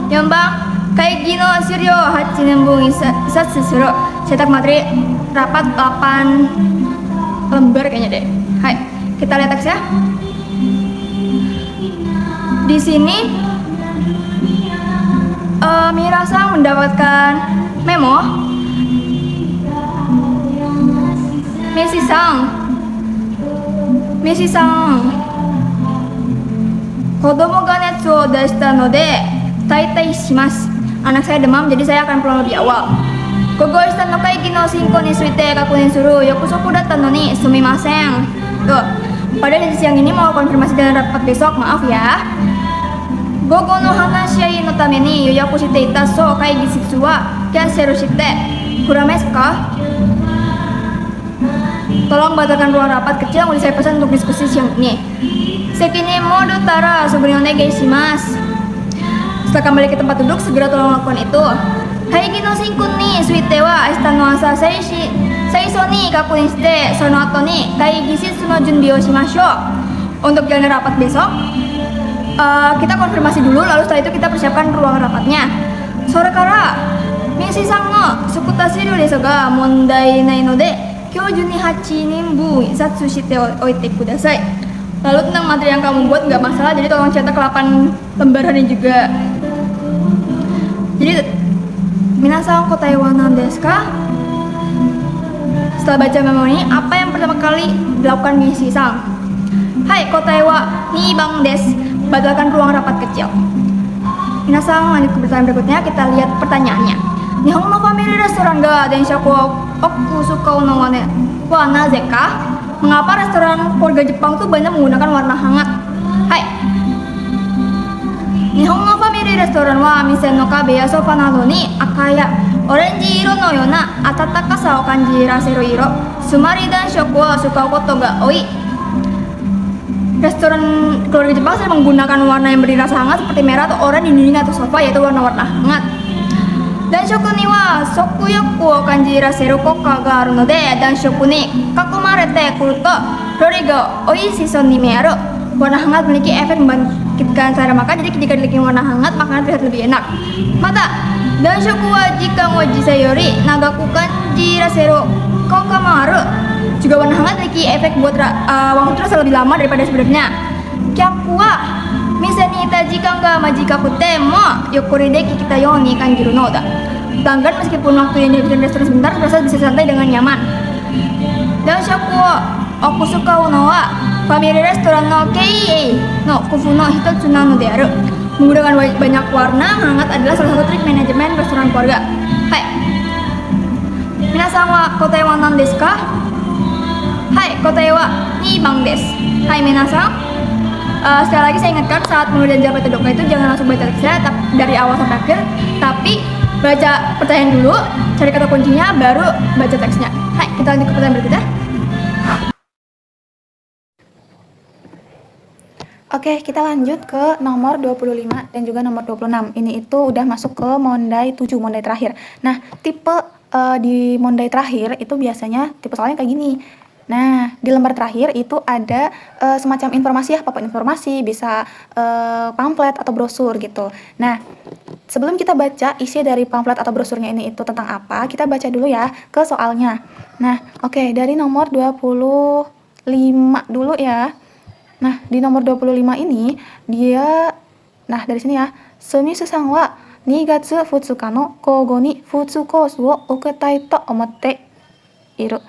Yambang kaigi no shiryo 8 nembung isatsu suru, cetak materi rapat 8 lembar kayaknya deh. Hai, kita lihat teksnya. Di sini Mira-san mendapatkan memo. Messi-san, kodomo ga netsu o dashita node taitai shimasu. Anak saya demam, jadi saya akan pulang lebih awal. Gogoi-san no kaigi no shinko ni tsuite kakunin suru yokusoku datta no ni sumimasen. Tuh, pada edisi siang ini mau konfirmasi dengan rapat besok, maaf ya. Gogo no hanashiai no tame ni yoyaku shite ita so kaigi shitsu wa cancel shite furamesu ka? Tolong batalkan ruang rapat kecil yang udah saya pesan untuk diskusi siang ini. Seki ni modotara suguri onegai shimasu. Setelah kembali ke tempat duduk, segera tolong lakukan itu. Kaigi no shinkun ni tsuite wa ashita no asa saiso ni kakunin shite sono ato ni kaigi shitsu no junbi o shimashou. Untuk jalan rapat besok, kita konfirmasi dulu, lalu setelah itu kita persiapkan ruang rapatnya. Sore kara Messi-san no sukutashiru desu ga mondai nai node kyouju ni 8 nimbu isatsu shite oite kudasai. Lalu tentang materi yang kamu buat nggak masalah, jadi tolong cetak 8 lembarannya juga. Jadi minasan kotai wa nan desu ka? Setelah baca memo ini, apa yang pertama kali dilakukan Messi-san? Hai, kotai wa 2 bang desu. Batalkan ruang rapat kecil. Minasan, lanjut ke pertanyaan berikutnya. Kita lihat pertanyaannya. Nihon no family restoran ga denshaku oku sukau no wa naze ka? Mengapa restoran keluarga Jepang tuh banyak menggunakan warna hangat? Hai. Nihon no family restoran wa misen no kabe ya sofa nado ni akaya orange iro no yona atatakasa o kanjiraseru iro sumari danshoku wa sukau koto ga oi. Restoran keluarga Jepang sering menggunakan warna yang beri rasa hangat seperti merah atau oranye di dinding atau sofa, yaitu warna-warna hangat. Danshoku ni wa sokuyoku o kanjiraseru koka ga aru node danshoku ni kakumarete kuru to rori ga oishii ni mearu. Warna hangat memiliki efek membangkitkan selera makan, jadi jika dilihat warna hangat, makanan terlihat lebih enak. Mata, danshoku wa jikan o jisai yori nagaku kanjiraseru koka maru. Juga warna hangat memiliki efek buat waktu terasa lebih lama daripada sebenarnya. Kyaku wa mise ni ita jikan ga majikaku te mo yokori deki kita yo ni kanjiru no da. Pelanggan meskipun waktu yang dihabiskan di restoran sebentar merasa bisa santai dengan nyaman. Danshoku wo oku sukau no wa family restoran no kei no kufu no hitotsu nano de aru. Menggunakan banyak warna hangat adalah salah satu trik manajemen restoran keluarga. Hai. Minasan wa kotai wa nan desu ka? Hai, kotai wa 2 bang desu. Hai minasan. Sekali lagi saya ingatkan, saat mengerjakan JLPT Doka itu jangan langsung baca teksnya dari awal sampai akhir, tapi baca pertanyaan dulu, cari kata kuncinya, baru baca teksnya. Hai, kita lanjut ke pertanyaan berikutnya. Oke, kita lanjut ke nomor 25 dan juga nomor 26. Ini itu udah masuk ke mondai 7, mondai terakhir. Nah, tipe di Monday terakhir itu biasanya tipe soalnya kayak gini. Nah, di lembar terakhir itu ada semacam informasi ya, papan informasi, bisa pamflet atau brosur gitu. Nah, sebelum kita baca isi dari pamflet atau brosurnya ini itu tentang apa, kita baca dulu ya ke soalnya. Nah, oke, dari nomor 25 dulu ya. Nah, di nomor 25 ini dia dari sini ya. Sumisu-san wa 2月2日の交互に普通コースを受けたいと思っている.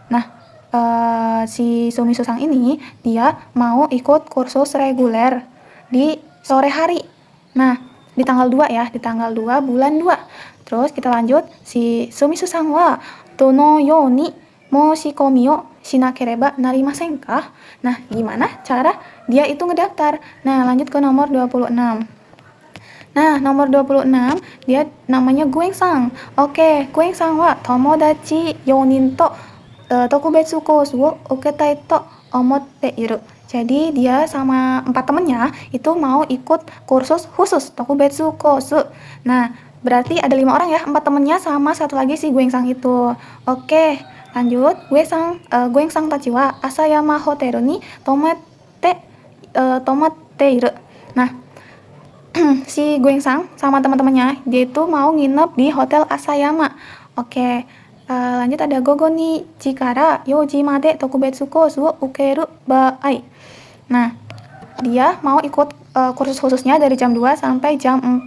Nah, si Sumisu-sang ini dia mau ikut kursus reguler di sore hari. Nah, di tanggal 2 ya, di tanggal 2 bulan 2. Terus kita lanjut, si Sumisu-sang wa dono you ni moshikomi o shinakereba narimasen ka? Nah, gimana cara dia itu ngedaftar? Nah, lanjut ke nomor 26. Nah, nomor 26 dia namanya Gueng-sang. Oke, Gueng-sang wa tomodachi 4人と特別コースを受けたいと思っている. Jadi dia sama 4 temennya itu mau ikut kursus khusus Tokubetsu Kosu. Nah, berarti ada 5 orang ya, 4 temennya sama satu lagi si Gueng-sang itu. Oke, lanjut. Gueng-sang tachi wa Asayama Hotel ni tomatte iru. Nah, si Gueng-sang sama teman-temannya dia itu mau nginep di Hotel Asayama. Oke. Lanjut ada gogo ni chikara 4時まで特別コースを受ける場合. Nah, dia mau ikut kursus khususnya dari jam 2 sampai jam 4.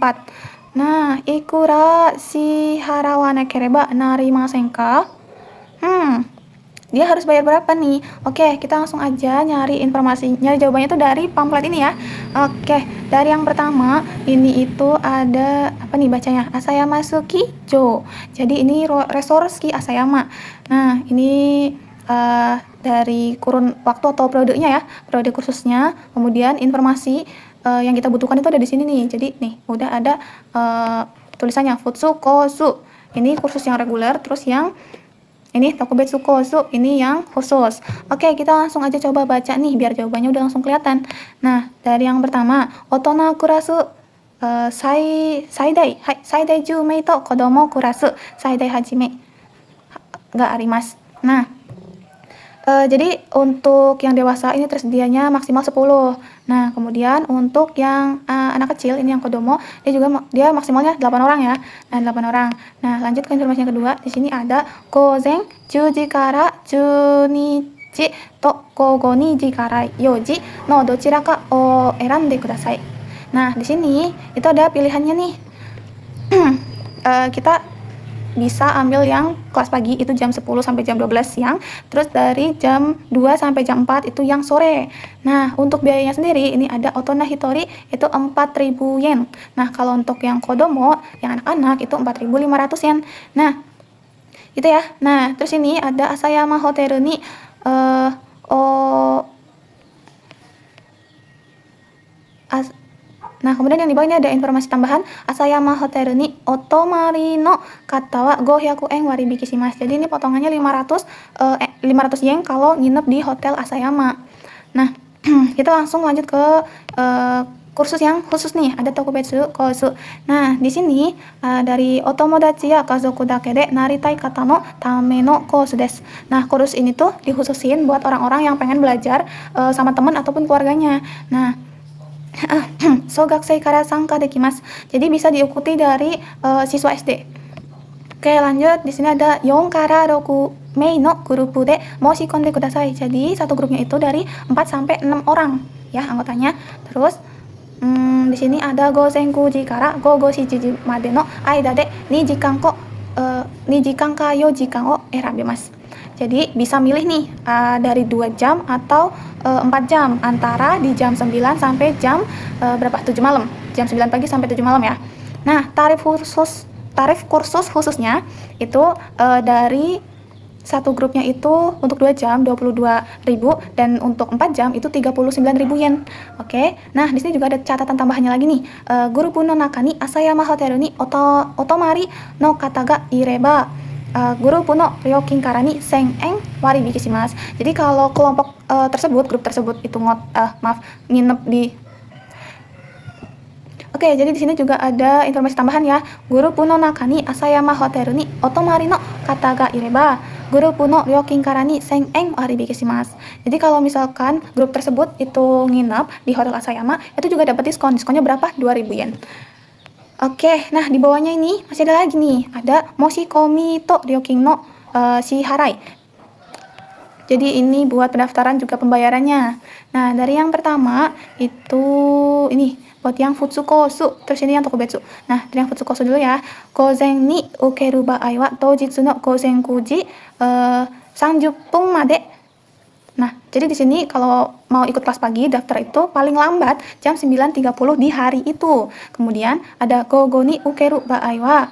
Nah, ikura si harawanekereba narimasen ka? Dia harus bayar berapa nih? Oke, kita langsung aja nyari jawabannya itu dari pamflet ini ya. Oke, dari yang pertama ini itu ada apa nih bacanya? Asayama Suki Jo. Jadi ini resort ski Asayama. Nah, ini dari kurun waktu atau periodenya ya, periode kursusnya. Kemudian informasi yang kita butuhkan itu ada di sini nih. Jadi nih udah ada tulisannya Futsu Kosu. Ini kursus yang reguler, terus yang ini Tokubetsu Kosu, ini yang khusus. Oke, kita langsung aja coba baca nih biar jawabannya udah langsung kelihatan. Nah, dari yang pertama, Otona kurasu saidai 10名と子供クラス最大8名があります. Nah, jadi untuk yang dewasa ini tersedianya maksimal 10. Nah, kemudian untuk yang anak kecil ini yang kodomo, dia maksimalnya 8 orang ya. Nah, 8 orang. Nah, lanjut ke informasi yang kedua. Di sini ada gozen 10時から12時と午後2時から4時のどちらかを選んでください. Nah, di sini itu ada pilihannya nih. Kita bisa ambil yang kelas pagi itu jam 10 sampai jam 12 siang, terus dari jam 2 sampai jam 4 itu yang sore. Nah, untuk biayanya sendiri ini ada Otona Hitori itu 4.000 yen. Nah, kalau untuk yang kodomo, yang anak-anak itu 4.500 yen. Nah, itu ya. Nah, terus ini ada Asayama Hotel ni Nah, kemudian yang di bawah ini ada informasi tambahan. Asayama Hotel ni otomari no kata wa 500 yen waribiki shimasu. Jadi ini potongannya 500 yen kalau nginep di Hotel Asayama. Nah, kita langsung lanjut ke kursus yang khusus nih, ada Tokubetsu Kosu. Nah, di sini dari otomodachi ya kazoku dake de naritai kata no tame no kosu desu. Nah, kursus ini tuh dikhususin buat orang-orang yang pengen belajar sama teman ataupun keluarganya. Nah, sogakusei kara sangka dekimasu. Jadi bisa diikuti dari siswa SD. Oke, lanjut. Di sini ada 4 kara 6 mei no grupu de moshikonde kudasai. Jadi satu grupnya itu dari 4 sampai 6 orang ya anggotanya. Terus di sini ada gozen 9 時から午後7時までの間で2時間か4時間を選べます. Jadi bisa milih nih dari 2 jam atau 4 jam antara di jam 9 sampai jam 7 malam. Jam 9 pagi sampai 7 malam ya. Nah, tarif kursus khususnya itu dari satu grupnya itu untuk 2 jam 22.000 dan untuk 4 jam itu 39.000 yen. Oke. Nah, di sini juga ada catatan tambahannya lagi nih. Grupu no naka ni Asayama Hotel ni otomari no kata ga ireba grupu no ryokin kara ni 1000 yen waribiki shimasu. Jadi kalau kelompok grup tersebut itu nginep di Oke, jadi di sini juga ada informasi tambahan ya. Grup no naka ni Asayama Hotel ni otomari no kata ga ireba grup no ryokin kara ni 1000 yen waribike shimasu. Jadi kalau misalkan grup tersebut itu nginap di Hotel Asayama, itu juga dapat diskon. Diskonnya berapa? 2000 yen. Oke, nah di bawahnya ini masih ada lagi nih. Ada moshikomi to ryokin no shiharai. Jadi ini buat pendaftaran juga pembayarannya. Nah, dari yang pertama itu ini buat yang futsukosu, terus ini yang tokubetsu. Nah, dari yang futsukosu dulu ya. Gozen ni ukeru baai wa toujitsu no gozen 9 30 分 made. Nah, jadi di sini kalau mau ikut kelas pagi, daftar itu paling lambat jam 9.30 di hari itu. Kemudian ada gogo ni ukeru baai wa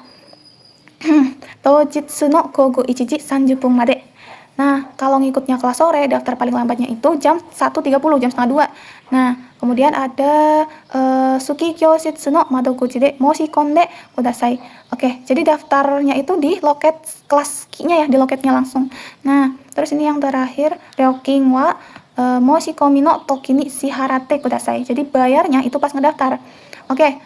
toujitsu no gogo 1 時30分 made. Nah, kalau ngikutnya kelas sore, daftar paling lambatnya itu jam 1.30, jam setengah 2. Nah, kemudian ada Suki Kyoshitsu no Madoguchi de Moshikonde Kudasai. Oke, jadi daftarnya itu di loket kelas nya ya, di loketnya langsung. Nah, terus ini yang terakhir, Ryokin wa Moshikomi no Toki ni Shiharate Kudasai. Jadi bayarnya itu pas ngedaftar. Oke.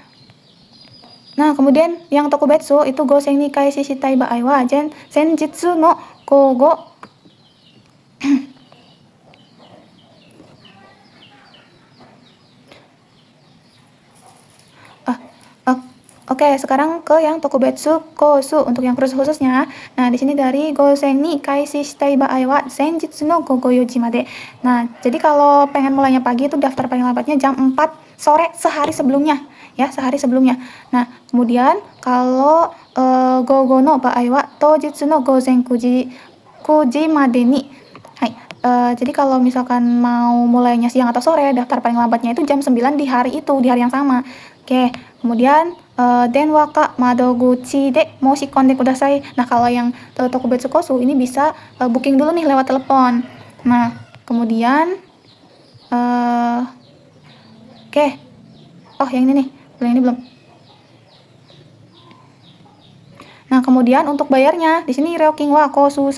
Nah, kemudian yang tokubetsu itu Gosen ni Kaishi shitai baai wa senjitsu no kogo Oke, sekarang ke yang tokubetsu kosu untuk yang kursus khususnya. Nah, di sini dari gosen ni kaishi shitai baai wa senjitsu no gogo 4 時 made. Nah, jadi kalau pengen mulainya pagi itu daftar paling lambatnya jam 4 sore sehari sebelumnya, ya, sehari sebelumnya. Nah, kemudian kalau gogo no baai wa toujitsu no gozen 9 時 made ni. Jadi kalau misalkan mau mulainya siang atau sore, daftar paling lambatnya itu jam 9 di hari itu, di hari yang sama. Oke, kemudian denwa ka madoguchi de moshikonde kudasai. Nah, kalau yang tokubetsu kosu ini bisa booking dulu nih lewat telepon. Nah, kemudian oke. Oh, yang ini nih. Yang ini belum. Nah, kemudian untuk bayarnya di sini Ryokin wa kosu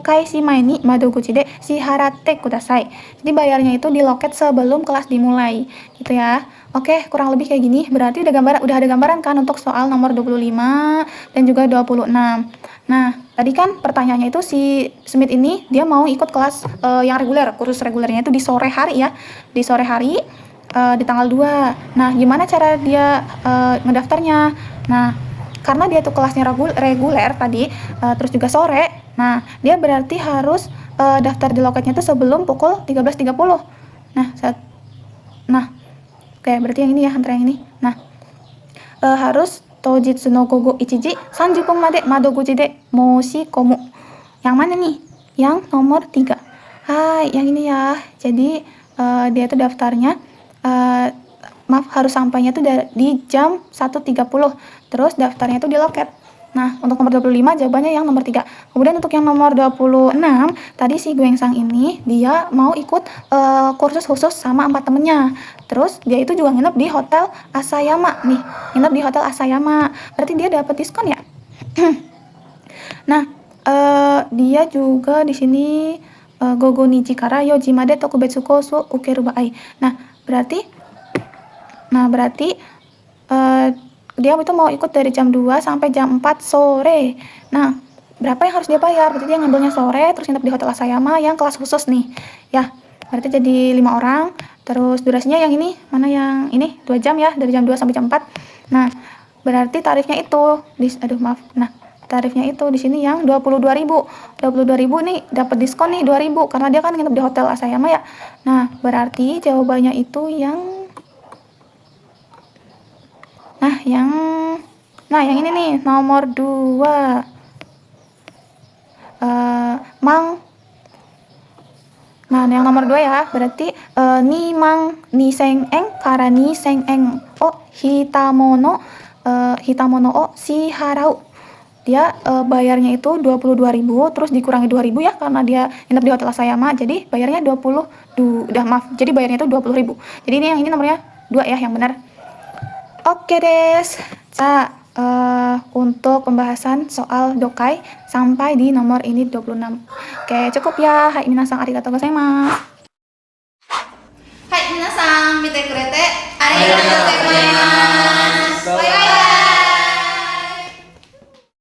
kaishi mae ni madoguchi de shiharate kudasai. Jadi bayarnya itu di loket sebelum kelas dimulai, gitu ya. Oke, kurang lebih kayak gini. Berarti udah ada gambaran kan untuk soal nomor 25 dan juga 26. Nah, tadi kan pertanyaannya itu si Smith ini dia mau ikut kelas yang reguler, kursus regulernya itu di sore hari ya. Di sore hari di tanggal 2. Nah, gimana cara dia ngedaftarnya? Nah, karena dia tuh kelasnya reguler tadi, terus juga sore, nah dia berarti harus daftar di loketnya itu sebelum pukul 13.30. Nah, oke, berarti yang ini ya, antara yang ini. Nah, harus toujitsu no gogo 1 時30分 made madoguchi de moshikomu. Yang mana nih? Yang nomor 3. Hai, yang ini ya. Jadi dia tuh daftarnya harus sampainya tuh di jam 1.30. Terus daftarnya itu di loket. Nah, untuk nomor 25 jawabannya yang nomor 3. Kemudian untuk yang nomor 26, tadi si Guengsang ini dia mau ikut kursus khusus sama 4 temennya. Terus dia itu juga nginep di Hotel Asayama nih. Nginep di Hotel Asayama. Berarti dia dapat diskon ya? Nah, dia juga di sini gogo ni jikara yo jimade tokubetsu kosu ukeru baai. Nah, berarti dia itu mau ikut dari jam 2 sampai jam 4 sore. Nah, berapa yang harus dia bayar? Berarti dia ngambilnya sore, terus nginep di Hotel Asayama yang kelas khusus nih. Ya, berarti jadi 5 orang. Terus durasinya yang ini, mana yang ini? 2 jam ya, dari jam 2 sampai jam 4. Nah, berarti tarifnya itu, Nah, tarifnya itu di sini yang 22.000. 22.000 nih dapat diskon nih 2.000 karena dia kan nginep di Hotel Asayama ya. Nah, berarti jawabannya itu yang yang ini nih, nomor 2. Nah, yang nomor 2 ya, berarti ni seng eng kara ni seng eng o hitamono o shiharau. Dia bayarnya itu 22.000 terus dikurangi 2.000 ya karena dia nginep di Hotel Asayama. Jadi bayarnya jadi bayarnya itu 20.000. Jadi yang ini nomornya 2 ya, yang benar. Oke des. Untuk pembahasan soal dokai sampai di nomor ini 26. Oke, cukup ya. Hai minasang arigatou gozaimasu.